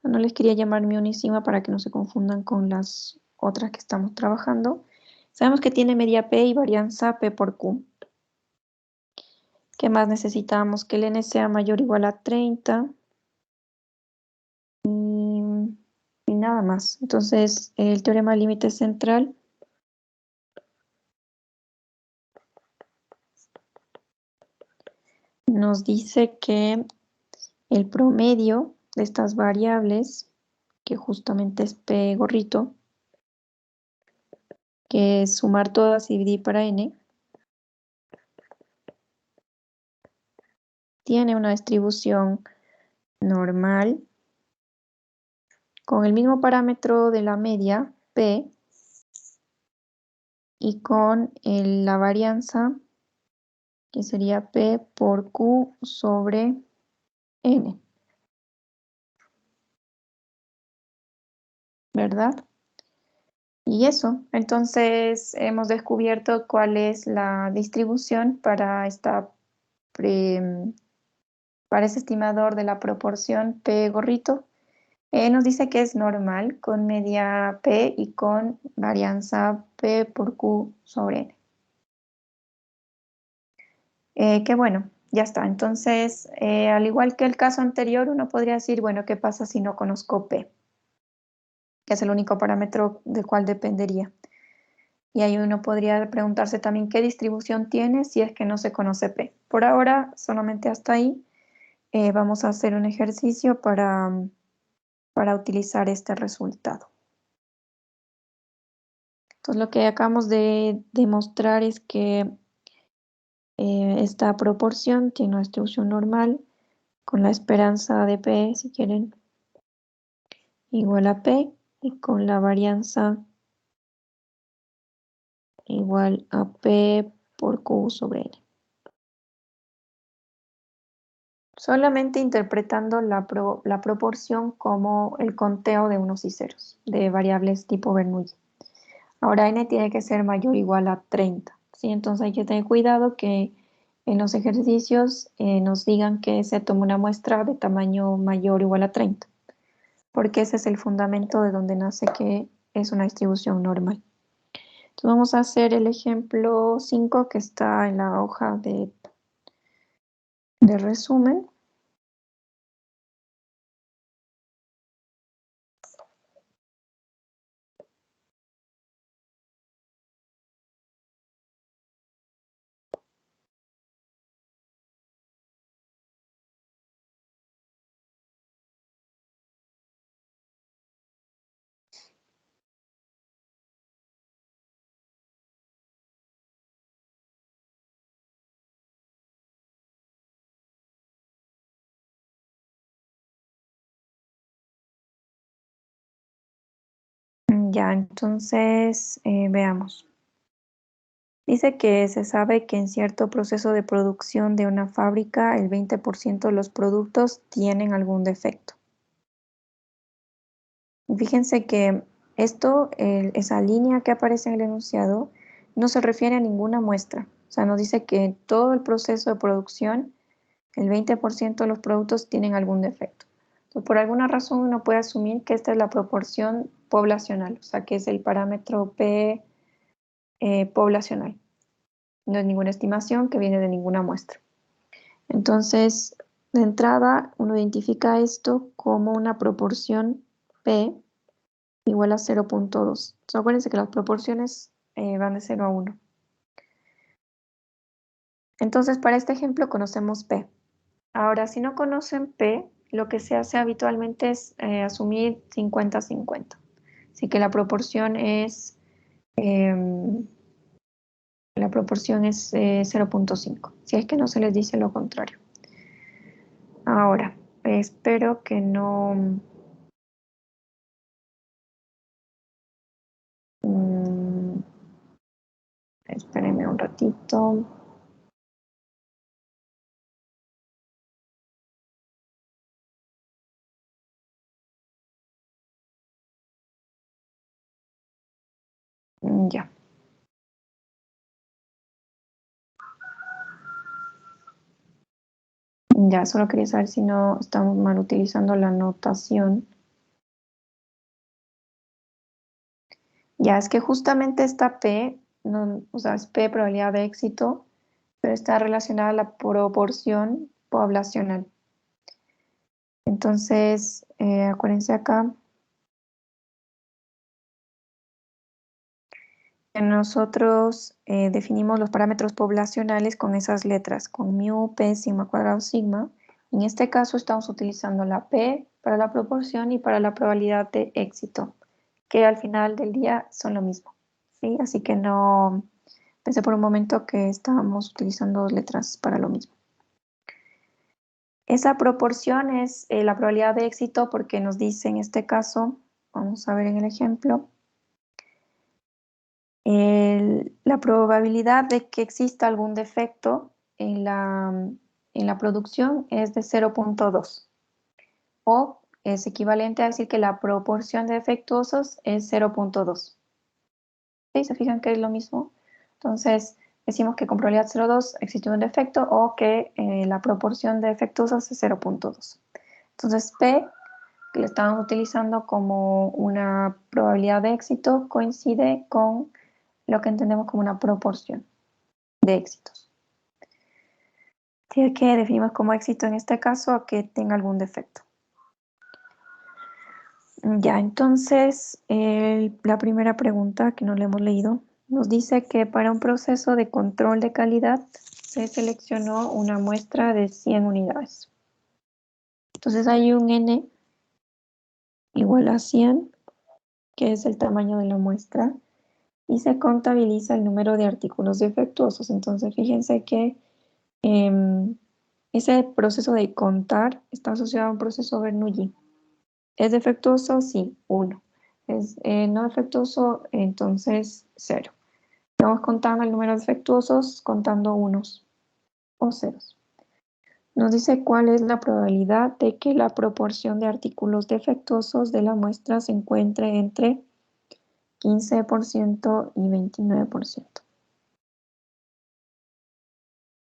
No les quería llamar mi unisima para que no se confundan con las otras que estamos trabajando. Sabemos que tiene media P y varianza P por Q. ¿Qué más necesitamos? Que el n sea mayor o igual a 30. Y nada más. Entonces, el teorema del límite central nos dice que el promedio de estas variables, que justamente es P gorrito, que es sumar todas y dividir para n, tiene una distribución normal con el mismo parámetro de la media, P, y con la varianza que sería P por Q sobre N. ¿Verdad? Y eso, entonces hemos descubierto cuál es la distribución para para ese estimador de la proporción P gorrito. Nos dice que es normal con media P y con varianza P por Q sobre N. Qué bueno, ya está. Entonces, al igual que el caso anterior, uno podría decir, bueno, ¿qué pasa si no conozco P? Que es el único parámetro del cual dependería. Y ahí uno podría preguntarse también qué distribución tiene si es que no se conoce P. Por ahora, solamente hasta ahí. Vamos a hacer un ejercicio para utilizar este resultado. Entonces, lo que acabamos de demostrar es que esta proporción tiene una distribución normal con la esperanza de P, si quieren, igual a P, y con la varianza igual a P por Q sobre N. Solamente interpretando la proporción como el conteo de unos y ceros, de variables tipo Bernoulli. Ahora n tiene que ser mayor o igual a 30, ¿sí? Entonces hay que tener cuidado que en los ejercicios nos digan que se tome una muestra de tamaño mayor o igual a 30, porque ese es el fundamento de donde nace que es una distribución normal. Entonces vamos a hacer el ejemplo 5 que está en la hoja de resumen. Ya, entonces veamos. Dice que se sabe que en cierto proceso de producción de una fábrica el 20% de los productos tienen algún defecto. Y fíjense que esto, esa línea que aparece en el enunciado, no se refiere a ninguna muestra. O sea, nos dice que en todo el proceso de producción el 20% de los productos tienen algún defecto. Entonces, por alguna razón uno puede asumir que esta es la proporción poblacional, o sea, que es el parámetro P poblacional. No es ninguna estimación que viene de ninguna muestra. Entonces, de entrada, uno identifica esto como una proporción P igual a 0.2. Acuérdense que las proporciones van de 0 a 1. Entonces, para este ejemplo conocemos P. Ahora, si no conocen P, lo que se hace habitualmente es asumir 50-50. Así que la proporción es 0.5, si es que no se les dice lo contrario. Ahora, espero que no... espérenme un ratito. Ya. Ya, solo quería saber si no estamos mal utilizando la notación. Ya, es que justamente esta P, no, o sea, es P probabilidad de éxito, pero está relacionada a la proporción poblacional. Entonces, acuérdense acá que nosotros definimos los parámetros poblacionales con esas letras, con mu, P, sigma cuadrado, sigma. En este caso estamos utilizando la P para la proporción y para la probabilidad de éxito, que al final del día son lo mismo, ¿sí? Así que no pensé por un momento que estábamos utilizando dos letras para lo mismo. Esa proporción es la probabilidad de éxito porque nos dice en este caso, vamos a ver en el ejemplo, la probabilidad de que exista algún defecto en la producción es de 0.2. O es equivalente a decir que la proporción de defectuosos es 0.2. ¿Sí? ¿Se fijan que es lo mismo? Entonces, decimos que con probabilidad 0.2 existe un defecto o que la proporción de defectuosos es 0.2. Entonces, P, que lo estamos utilizando como una probabilidad de éxito, coincide con lo que entendemos como una proporción de éxitos. Así que definimos como éxito en este caso que tenga algún defecto. Ya, entonces, la primera pregunta que no le hemos leído nos dice que para un proceso de control de calidad se seleccionó una muestra de 100 unidades. Entonces hay un n igual a 100, que es el tamaño de la muestra, y se contabiliza el número de artículos defectuosos. Entonces fíjense que ese proceso de contar está asociado a un proceso Bernoulli. ¿Es defectuoso? Sí, 1. ¿Es no defectuoso? Entonces 0. Estamos contando el número de defectuosos contando unos o ceros. Nos dice cuál es la probabilidad de que la proporción de artículos defectuosos de la muestra se encuentre entre 15% y 29%.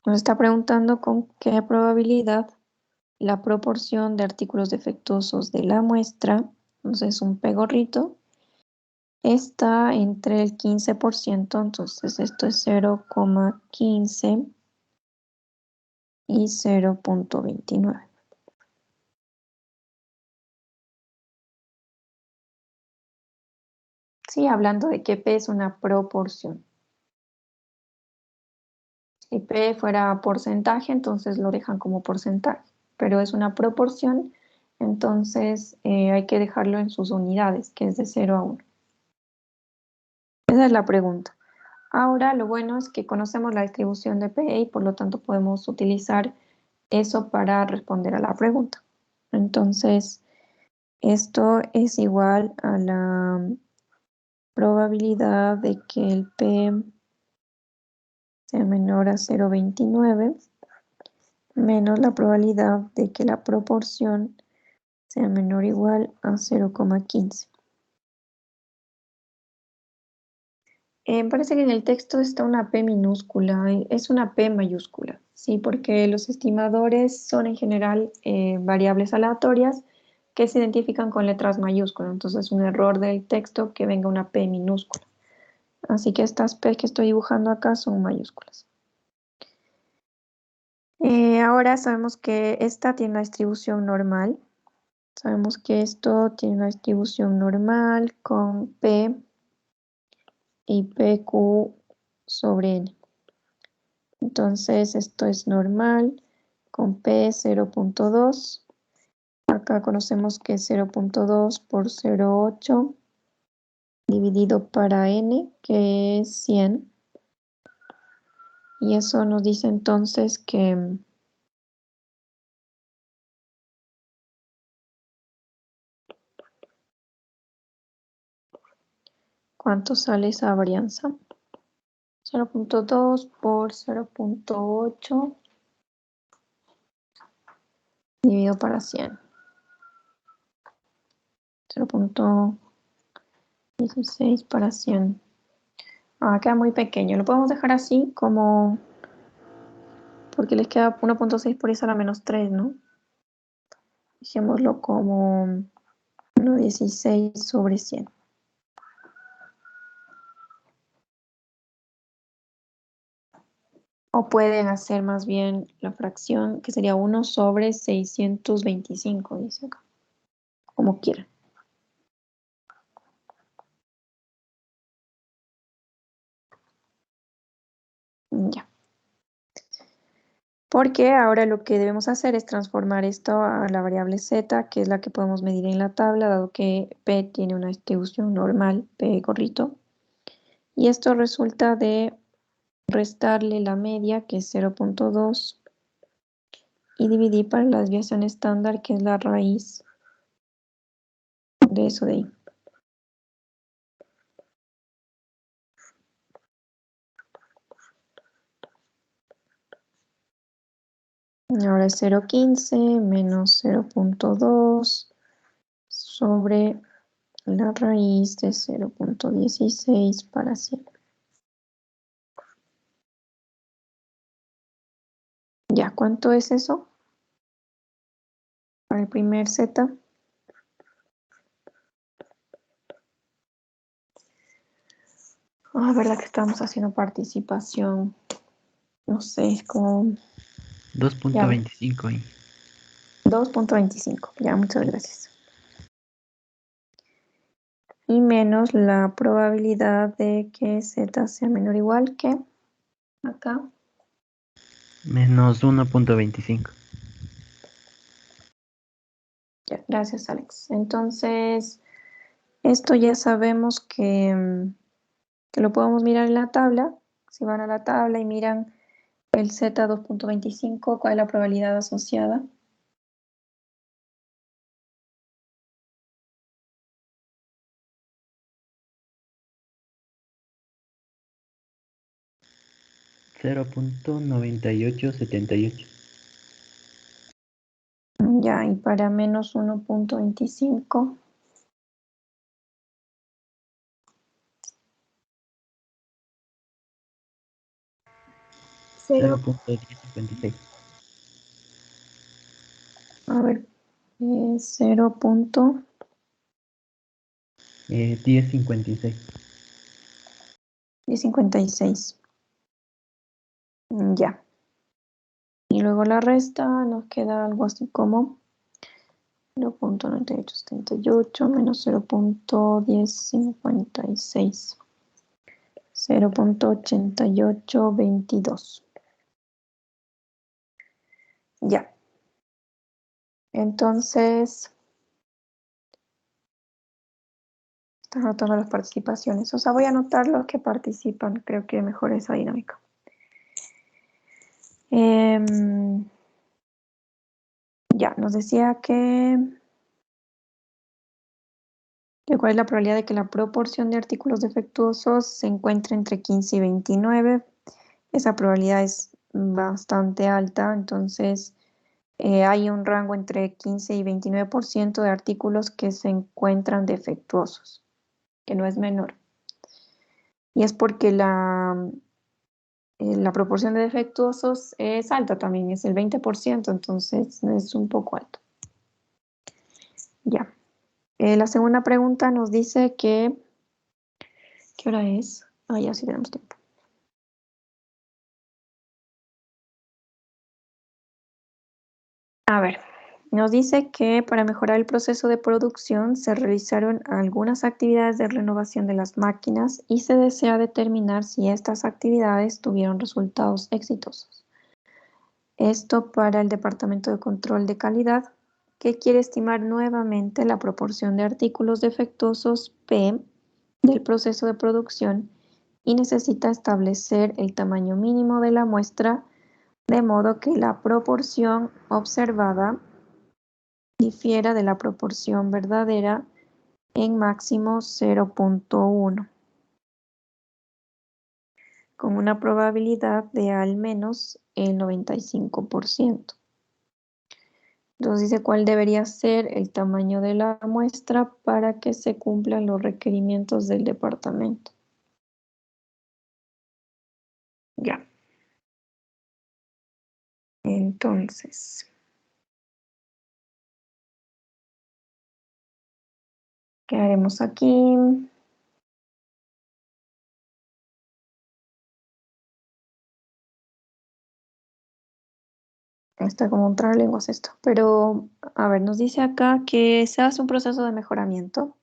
Nos está preguntando con qué probabilidad la proporción de artículos defectuosos de la muestra, entonces un P gorrito, está entre el 15%, entonces esto es 0,15 y 0.29. Sí, hablando de que P es una proporción. Si P fuera porcentaje, entonces lo dejan como porcentaje, pero es una proporción, entonces hay que dejarlo en sus unidades, que es de 0 a 1. Esa es la pregunta. Ahora lo bueno es que conocemos la distribución de P y por lo tanto podemos utilizar eso para responder a la pregunta. Entonces, esto es igual a la probabilidad de que el P sea menor a 0.29 menos la probabilidad de que la proporción sea menor o igual a 0,15. Parece que en el texto está una P minúscula, es una P mayúscula, ¿sí? Porque los estimadores son en general variables aleatorias que se identifican con letras mayúsculas, entonces es un error del texto que venga una P minúscula. Así que estas P que estoy dibujando acá son mayúsculas. Ahora sabemos que esta tiene una distribución normal. Sabemos que esto tiene una distribución normal con P y PQ sobre N. Entonces esto es normal con P 0.2. Acá conocemos que es 0.2 por 0.8 dividido para N, que es 100. Y eso nos dice entonces que ¿cuánto sale esa varianza? 0.2 por 0.8 dividido para 100. 0.16 para 100. Queda muy pequeño. Lo podemos dejar así como... porque les queda 1.6 por 10 a la menos 3, ¿no? Dejémoslo como 1.16 sobre 100. O pueden hacer más bien la fracción que sería 1 sobre 625, dice acá. Como quieran. Ya. Porque ahora lo que debemos hacer es transformar esto a la variable z, que es la que podemos medir en la tabla, dado que P tiene una distribución normal, P gorrito. Y esto resulta de restarle la media, que es 0.2, y dividir para la desviación estándar, que es la raíz de eso de ahí. Y ahora es 0,15 menos 0,2 sobre la raíz de 0,16 para 100. Ya, ¿cuánto es eso? Para el primer z. Ah, verdad que estamos haciendo participación. No sé, es como 2.25 ahí. 2,25. Ya, muchas gracias. Y menos la probabilidad de que z sea menor o igual que acá. Menos 1.25. Ya, gracias, Alex. Entonces, esto ya sabemos que lo podemos mirar en la tabla. Si van a la tabla y miran el z 2,25, ¿cuál es la probabilidad asociada? .9878. Ya, y para menos 1,25. 0.1056. A ver, 0,1056. 1056. Ya. Y luego la resta nos queda algo así como 0,9878 menos 0,1056. 0,8822. Ya. Entonces, están anotando las participaciones. O sea, voy a anotar los que participan. Creo que mejor esa dinámica. Ya, nos decía que cuál es la probabilidad de que la proporción de artículos defectuosos se encuentre entre 15 y 29. Esa probabilidad es bastante alta, entonces hay un rango entre 15 y 29% de artículos que se encuentran defectuosos, que no es menor. Y es porque la proporción de defectuosos es alta también, es el 20%, entonces es un poco alto. Ya. La segunda pregunta nos dice que... ¿Qué hora es? Ah, ya sí tenemos tiempo. A ver, nos dice que para mejorar el proceso de producción se realizaron algunas actividades de renovación de las máquinas y se desea determinar si estas actividades tuvieron resultados exitosos. Esto para el Departamento de Control de Calidad, que quiere estimar nuevamente la proporción de artículos defectuosos P del proceso de producción y necesita establecer el tamaño mínimo de la muestra de modo que la proporción observada difiera de la proporción verdadera en máximo 0,1, con una probabilidad de al menos el 95%. Entonces dice cuál debería ser el tamaño de la muestra para que se cumplan los requerimientos del departamento. Ya. Entonces, ¿qué haremos aquí? Está como un trabalenguas esto, pero a ver, nos dice acá que se hace un proceso de mejoramiento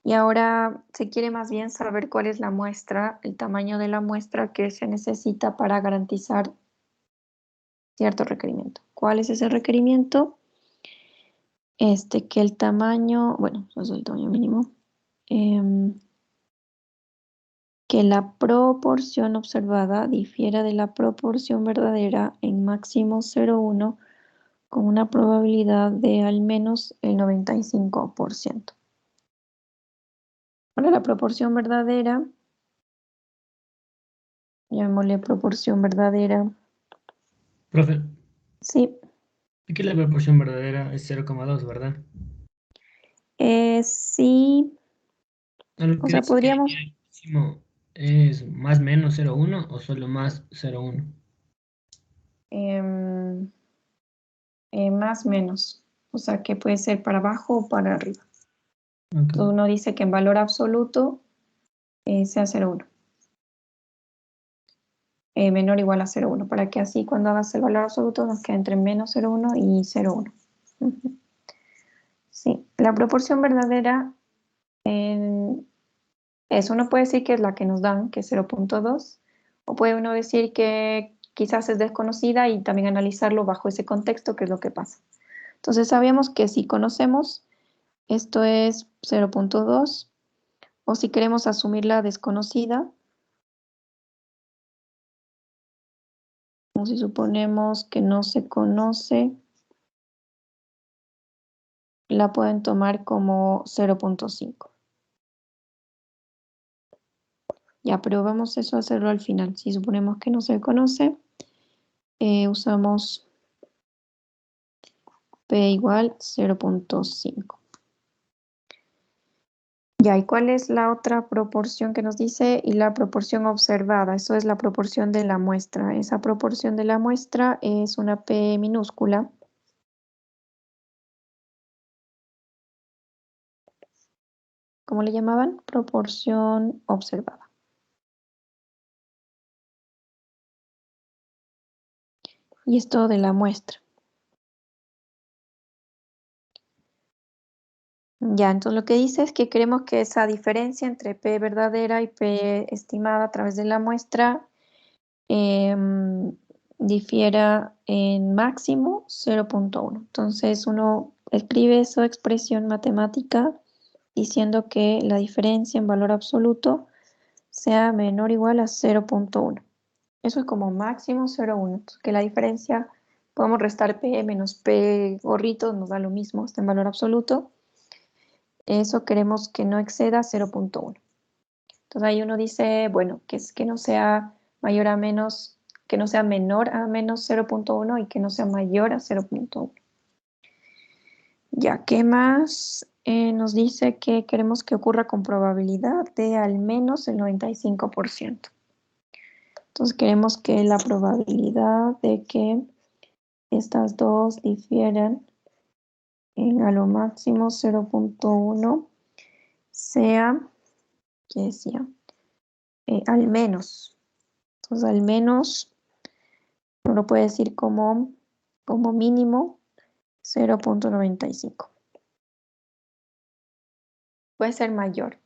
y ahora se quiere más bien saber cuál es la muestra, el tamaño de la muestra que se necesita para garantizar cierto requerimiento. ¿Cuál es ese requerimiento? Que el tamaño, bueno, eso es el tamaño mínimo, que la proporción observada difiera de la proporción verdadera en máximo 0,1 con una probabilidad de al menos el 95%. Ahora la proporción verdadera, llamémosle proporción verdadera. Profe, Sí, Aquí la proporción verdadera es 0,2, ¿verdad? sí, A lo o que sea, dice que podríamos, el máximo es más menos 0,1 o solo más 0,1. em, más menos, o sea, que puede ser para abajo o para arriba. Ok. Entonces uno dice que en valor absoluto sea 0,1. Menor o igual a 0,1, para que así cuando hagas el valor absoluto nos quede entre menos 0,1 y 0,1. Ujú. Sí, la proporción verdadera eso uno puede decir que es la que nos dan, que es 0,2, o puede uno decir que quizás es desconocida y también analizarlo bajo ese contexto, que es lo que pasa. Entonces sabíamos que si conocemos, esto es 0,2, o si queremos asumir la desconocida, o si suponemos que no se conoce, la pueden tomar como 0,5. Ya, pero vamos eso a hacerlo al final. Si suponemos que no se conoce, usamos P igual 0,5. Ya, ¿y cuál es la otra proporción que nos dice? Y la proporción observada, eso es la proporción de la muestra. Esa proporción de la muestra es una P minúscula. ¿Cómo le llamaban? Proporción observada. Y esto de la muestra. Ya, entonces lo que dice es que queremos que esa diferencia entre P verdadera y P estimada a través de la muestra difiera en máximo 0,1. Entonces uno escribe esa expresión matemática diciendo que la diferencia en valor absoluto sea menor o igual a 0,1. Eso es como máximo 0,1. Entonces, que la diferencia, podemos restar P menos P gorrito, nos da lo mismo, está en valor absoluto. Eso queremos que no exceda 0,1. Entonces ahí uno dice, bueno, que es que no sea mayor a menos, que no sea menor a menos 0,1 y que no sea mayor a 0,1. Ya, ¿qué más? Nos dice que queremos que ocurra con probabilidad de al menos el 95%. Entonces queremos que la probabilidad de que estas dos difieran en a lo máximo 0,1 sea, ¿qué decía? Al menos. Entonces al menos uno puede decir como mínimo 0,95. Puede ser mayor.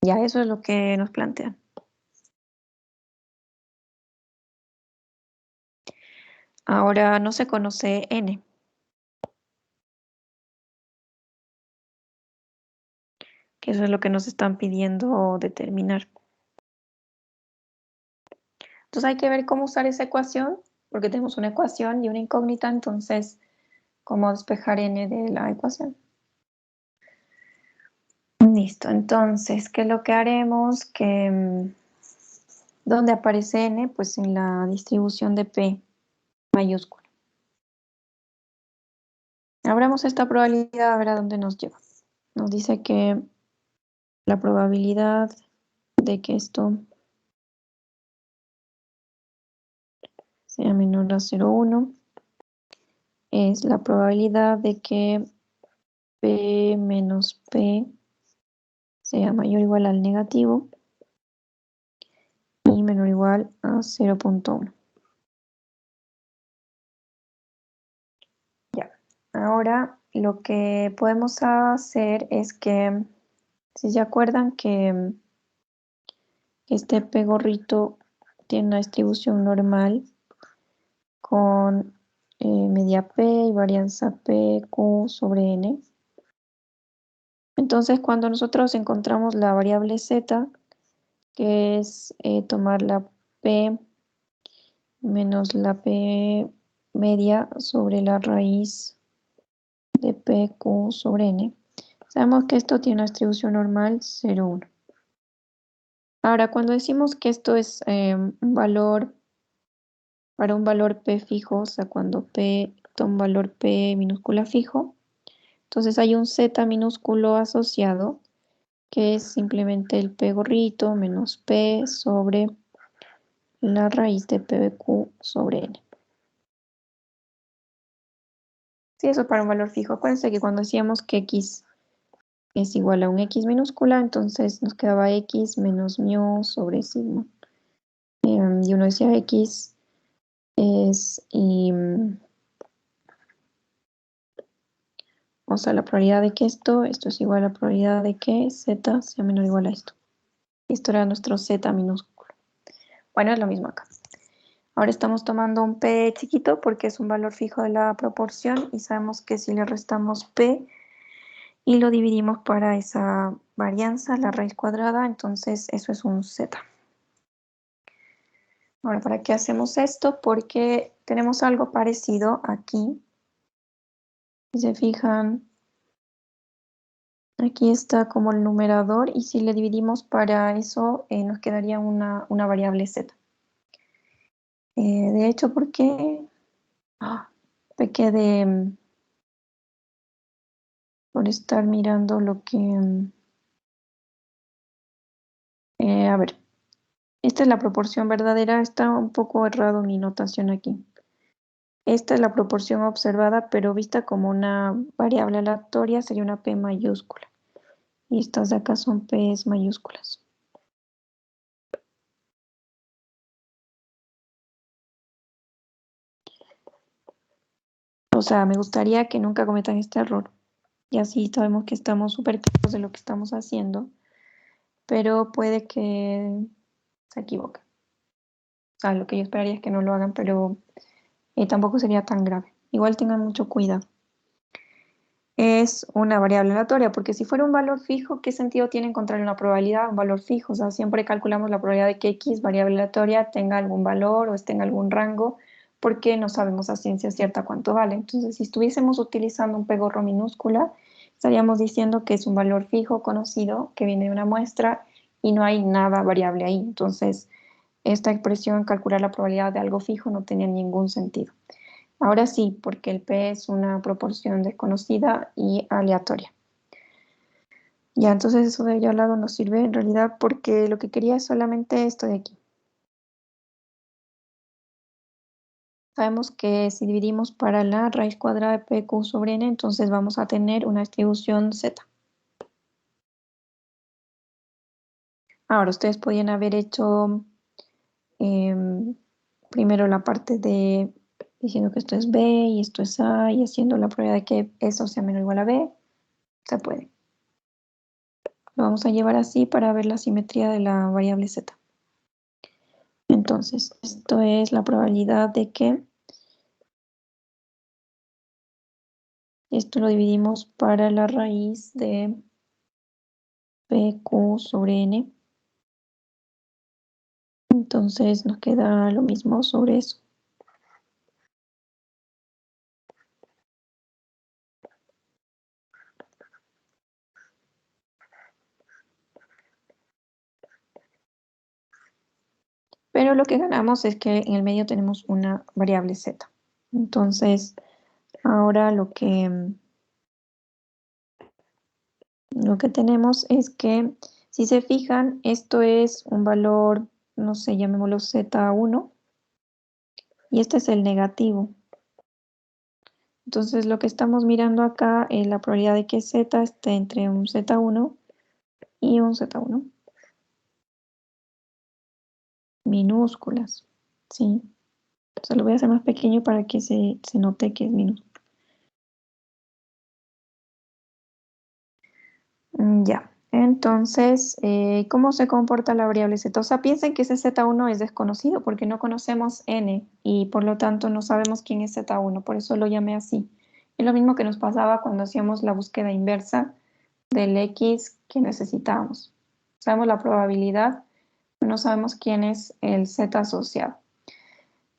Ya eso es lo que nos plantean. Ahora no se conoce n, que eso es lo que nos están pidiendo determinar. Entonces hay que ver cómo usar esa ecuación, porque tenemos una ecuación y una incógnita, entonces, ¿cómo despejar n de la ecuación? Listo, entonces, ¿qué es lo que haremos? Que, ¿dónde aparece n? Pues en la distribución de P mayúscula. Abramos esta probabilidad a ver a dónde nos lleva. Nos dice que la probabilidad de que esto sea menor a 0,1 es la probabilidad de que P menos P sea mayor o igual al negativo y menor o igual a 0,1. Ya, ahora lo que podemos hacer es que, si se acuerdan que este P gorrito tiene una distribución normal con media P y varianza P, Q sobre N. Entonces, cuando nosotros encontramos la variable Z, que es tomar la P menos la P media sobre la raíz de PQ sobre N, sabemos que esto tiene una distribución normal 0,1. Ahora, cuando decimos que esto es un valor para un valor P fijo, o sea, cuando P toma un valor P minúscula fijo, entonces hay un Z minúsculo asociado, que es simplemente el P gorrito menos P sobre la raíz de P de Q sobre N. Sí, eso para un valor fijo. Acuérdense que cuando decíamos que X es igual a un X minúscula, entonces nos quedaba X menos mu sobre sigma. Y uno decía X es, o sea, la probabilidad de que esto es igual a la probabilidad de que Z sea menor o igual a esto. Esto era nuestro Z minúsculo. Bueno, es lo mismo acá. Ahora estamos tomando un P chiquito porque es un valor fijo de la proporción y sabemos que si le restamos P y lo dividimos para esa varianza, la raíz cuadrada, entonces eso es un Z. Ahora, ¿para qué hacemos esto? Porque tenemos algo parecido aquí. Si se fijan, aquí está como el numerador y si le dividimos para eso nos quedaría una variable Z. De hecho, porque pequé de por estar mirando lo que... a ver, esta es la proporción verdadera, está un poco errado mi notación aquí. Esta es la proporción observada, pero vista como una variable aleatoria sería una P mayúscula. Y estas de acá son P's mayúsculas. O sea, me gustaría que nunca cometan este error. Y así sabemos que estamos súper claros de lo que estamos haciendo. Pero puede que se equivoquen. O sea, lo que yo esperaría es que no lo hagan, pero tampoco sería tan grave. Igual tengan mucho cuidado. Es una variable aleatoria, porque si fuera un valor fijo, ¿qué sentido tiene encontrar una probabilidad, un valor fijo? O sea, siempre calculamos la probabilidad de que X, variable aleatoria, tenga algún valor o esté en algún rango, porque no sabemos a ciencia cierta cuánto vale. Entonces, si estuviésemos utilizando un pegorro minúscula, estaríamos diciendo que es un valor fijo conocido, que viene de una muestra, y no hay nada variable ahí. Entonces, esta expresión, calcular la probabilidad de algo fijo, no tenía ningún sentido. Ahora sí, porque el P es una proporción desconocida y aleatoria. Ya, entonces eso de allá al lado nos sirve en realidad porque lo que quería es solamente esto de aquí. Sabemos que si dividimos para la raíz cuadrada de PQ sobre N, entonces vamos a tener una distribución Z. Ahora, ustedes podían haber hecho primero la parte de diciendo que esto es B y esto es A y haciendo la probabilidad de que eso sea menor o igual a B. Se puede. Lo vamos a llevar así para ver la simetría de la variable Z. Entonces, esto es la probabilidad de que esto lo dividimos para la raíz de PQ sobre N. Entonces nos queda lo mismo sobre eso. Pero lo que ganamos es que en el medio tenemos una variable Z. Entonces, ahora lo que tenemos es que, si se fijan, esto es un valor, no sé, llamémoslo Z1, y este es el negativo. Entonces, lo que estamos mirando acá es la probabilidad de que Z esté entre un Z1 y un Z1. Minúsculas, ¿sí? O sea, lo voy a hacer más pequeño para que se note que es minúsculo. Ya, entonces, ¿cómo se comporta la variable Z? O sea, piensen que ese Z1 es desconocido porque no conocemos N y por lo tanto no sabemos quién es Z1, por eso lo llamé así. Es lo mismo que nos pasaba cuando hacíamos la búsqueda inversa del X que necesitábamos. Sabemos la probabilidad, no sabemos quién es el Z asociado.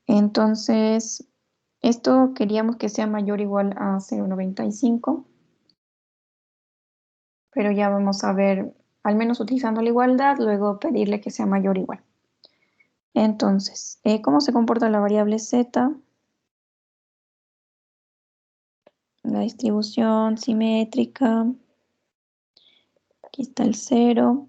Entonces, esto queríamos que sea mayor o igual a 0,95. Pero ya vamos a ver, al menos utilizando la igualdad, luego pedirle que sea mayor o igual. Entonces, ¿cómo se comporta la variable z? La distribución simétrica. Aquí está el 0.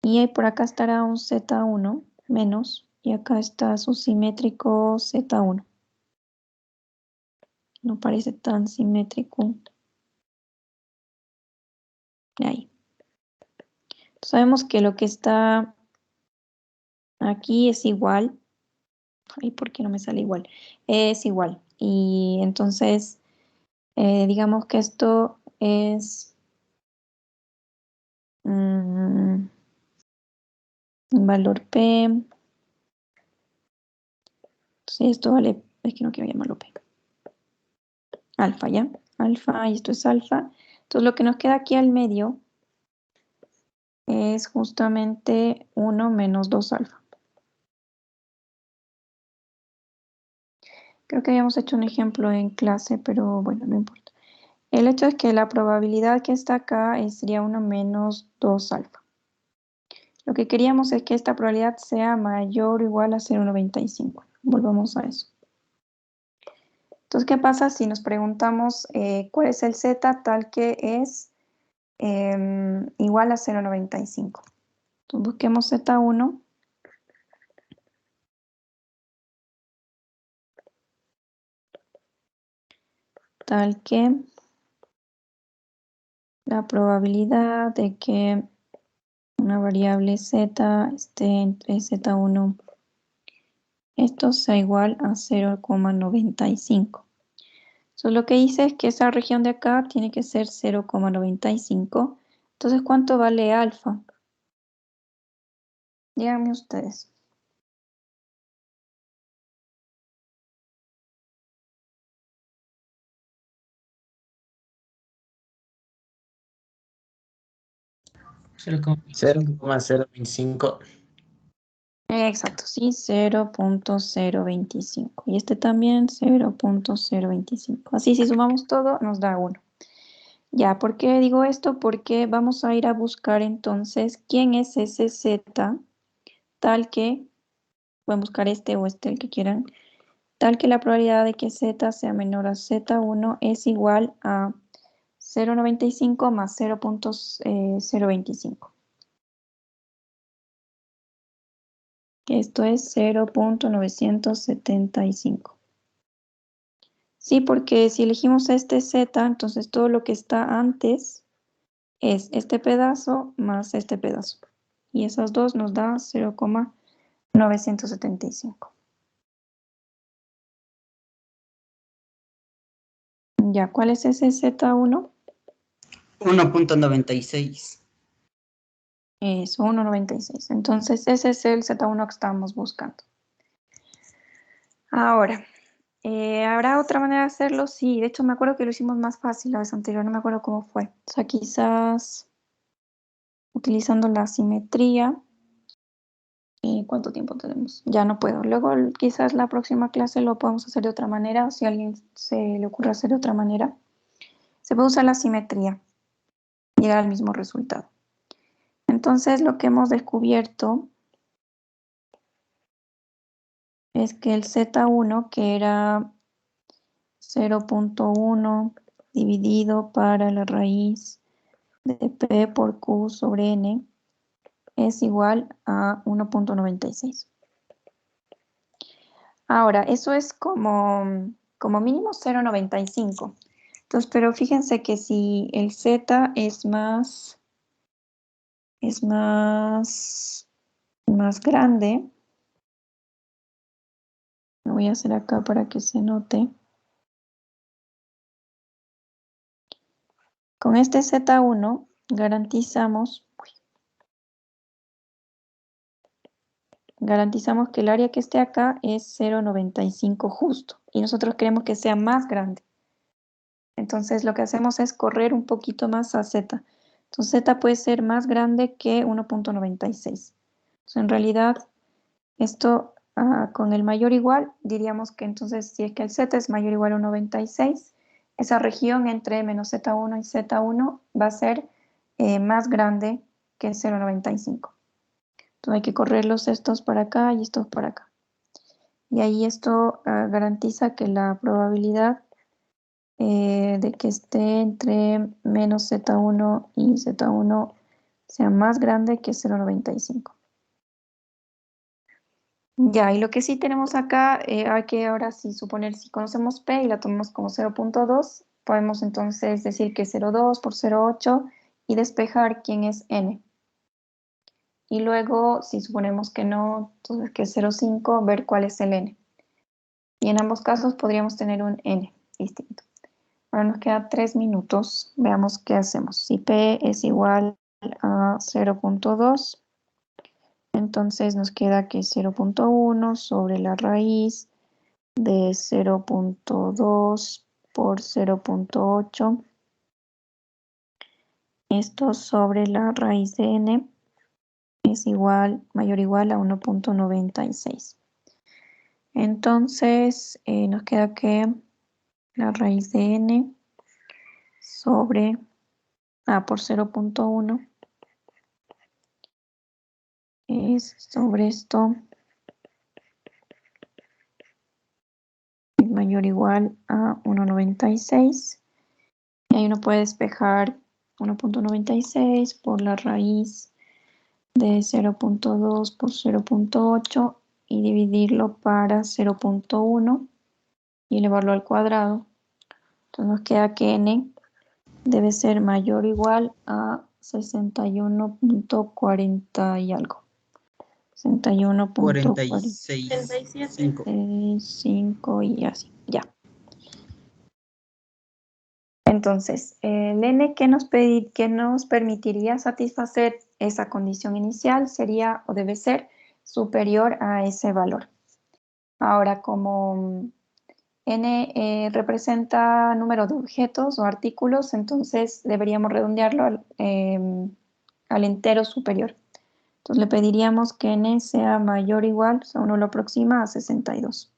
Y por acá estará un z1 menos. Y acá está su simétrico z1. No parece tan simétrico. Ahí. Sabemos que lo que está aquí es igual. ¿Y por qué no me sale igual? Es igual. Y entonces, digamos que esto es un valor P. Entonces esto vale, es que no quiero llamarlo P. Alfa, ¿ya? Alfa, y esto es alfa. Entonces lo que nos queda aquí al medio es justamente 1 menos 2 alfa. Creo que habíamos hecho un ejemplo en clase, pero bueno, no importa. El hecho es que la probabilidad que está acá sería 1 menos 2 alfa. Lo que queríamos es que esta probabilidad sea mayor o igual a 0,95. Volvamos a eso. Entonces, ¿qué pasa si nos preguntamos cuál es el z tal que es igual a 0,95? Entonces, busquemos z1. Tal que la probabilidad de que una variable z esté entre z1, esto sea igual a 0,95. Entonces lo que dice es que esa región de acá tiene que ser 0,95. Entonces, ¿cuánto vale alfa? Díganme ustedes. Cero coma 0,025. Exacto, sí, 0,025. Y este también 0,025. Así si sumamos todo nos da 1. Ya, ¿por qué digo esto? Porque vamos a ir a buscar entonces quién es ese z tal que, pueden buscar este o este, el que quieran, tal que la probabilidad de que z sea menor a z1 es igual a 0,95 más 0,025. Esto es 0,975. Sí, porque si elegimos este z, entonces todo lo que está antes es este pedazo más este pedazo. Y esas dos nos da 0,975. Ya, ¿cuál es ese z1? 1,96. Es 1,96. Entonces ese es el z1 que estábamos buscando. Ahora, ¿habrá otra manera de hacerlo? Sí, de hecho me acuerdo que lo hicimos más fácil la vez anterior, no me acuerdo cómo fue. O sea, quizás utilizando la simetría. ¿Cuánto tiempo tenemos? Ya no puedo. Luego quizás la próxima clase lo podemos hacer de otra manera, o si a alguien se le ocurre hacer de otra manera. Se puede usar la simetría, llegar al mismo resultado. Entonces lo que hemos descubierto es que el z1, que era 0,1 dividido para la raíz de p por q sobre n, es igual a 1,96. Ahora, eso es como mínimo 0,95. Entonces, pero fíjense que si el z es más grande, lo voy a hacer acá para que se note. Con este z1 garantizamos que el área que esté acá es 0,95 justo. Y nosotros queremos que sea más grande. Entonces lo que hacemos es correr un poquito más a z. Entonces z puede ser más grande que 1,96. Entonces en realidad esto con el mayor igual diríamos que entonces si es que el z es mayor o igual a 1,96, esa región entre menos z1 y z1 va a ser más grande que 0,95. Entonces hay que correrlos estos para acá y estos para acá. Y ahí esto garantiza que la probabilidad de que esté entre menos Z1 y Z1 sea más grande que 0,95. Ya, y lo que sí tenemos acá, hay que ahora sí suponer, si conocemos P y la tomamos como 0.2, podemos entonces decir que es 0,2 por 0,8 y despejar quién es N. Y luego, si suponemos que no, entonces que es 0,5, ver cuál es el N. Y en ambos casos podríamos tener un N distinto. Ahora nos queda 3 minutos. Veamos qué hacemos. Si P es igual a 0.2, entonces nos queda que 0.1 sobre la raíz de 0.2 por 0.8. Esto sobre la raíz de n es igual, mayor o igual a 1.96. Entonces nos queda que la raíz de n sobre por 0.1 es sobre esto es mayor o igual a 1.96. Y ahí uno puede despejar 1.96 por la raíz de 0.2 por 0.8 y dividirlo para 0.1 y elevarlo al cuadrado. Entonces nos queda que n debe ser mayor o igual a 61.40 y algo. 61.45 y así, ya. Entonces, el n que nos permitiría satisfacer esa condición inicial sería o debe ser superior a ese valor. Ahora, como n representa número de objetos o artículos, entonces deberíamos redondearlo al entero superior. Entonces le pediríamos que n sea mayor o igual, o sea, uno lo aproxima a 62.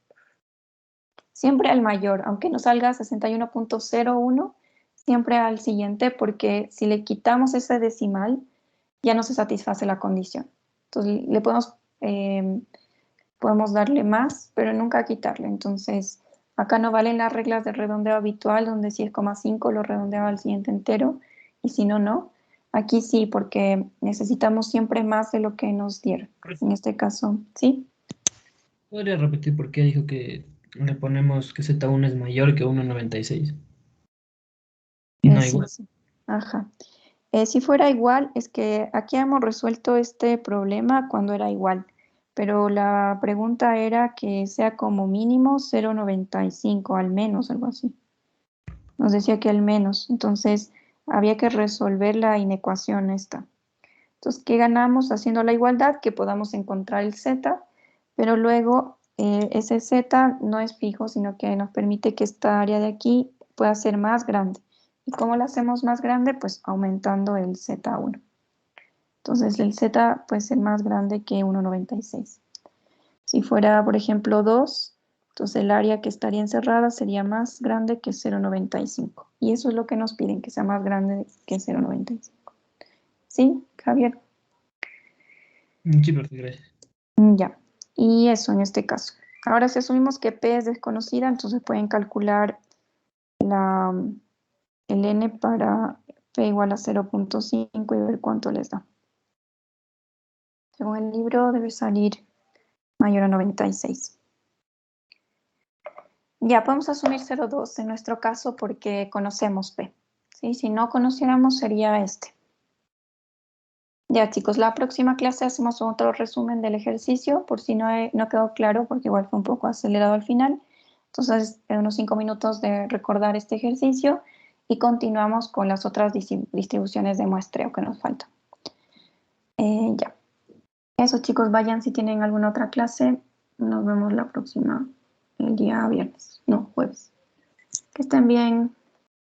Siempre al mayor, aunque nos salga 61.01, siempre al siguiente, porque si le quitamos ese decimal, ya no se satisface la condición. Entonces le podemos darle más, pero nunca quitarle. Entonces, acá no valen las reglas de redondeo habitual, donde si es 0,5 lo redondeaba al siguiente entero, y si no, no. Aquí sí, porque necesitamos siempre más de lo que nos dieron. En este caso, ¿sí? ¿Podría repetir por qué dijo que le ponemos que Z1 es mayor que 1.96? Y no Sí, igual. sí. Ajá. Si fuera igual, es que aquí hemos resuelto este problema cuando era igual, pero la pregunta era que sea como mínimo 0,95, al menos, algo así. Nos decía que al menos, entonces había que resolver la inecuación esta. Entonces, ¿qué ganamos haciendo la igualdad? Que podamos encontrar el z, pero luego ese z no es fijo, sino que nos permite que esta área de aquí pueda ser más grande. ¿Y cómo la hacemos más grande? Pues aumentando el z1. Entonces el z puede ser más grande que 1,96. Si fuera, por ejemplo, 2, entonces el área que estaría encerrada sería más grande que 0,95. Y eso es lo que nos piden, que sea más grande que 0,95. ¿Sí, Javier? Sí, perfecto, gracias. Ya. Y eso en este caso. Ahora si asumimos que P es desconocida, entonces pueden calcular el N para P igual a 0.5 y ver cuánto les da. Según el libro debe salir mayor a 96. Ya podemos asumir 0,2 en nuestro caso porque conocemos P. ¿Sí? Si no conociéramos sería este. Ya chicos, la próxima clase hacemos otro resumen del ejercicio por si no quedó claro porque igual fue un poco acelerado al final. Entonces, en unos 5 minutos de recordar este ejercicio y continuamos con las otras distribuciones de muestreo que nos faltan. Ya. Eso chicos, vayan si tienen alguna otra clase. Nos vemos la próxima, el día viernes, no, jueves. Que estén bien.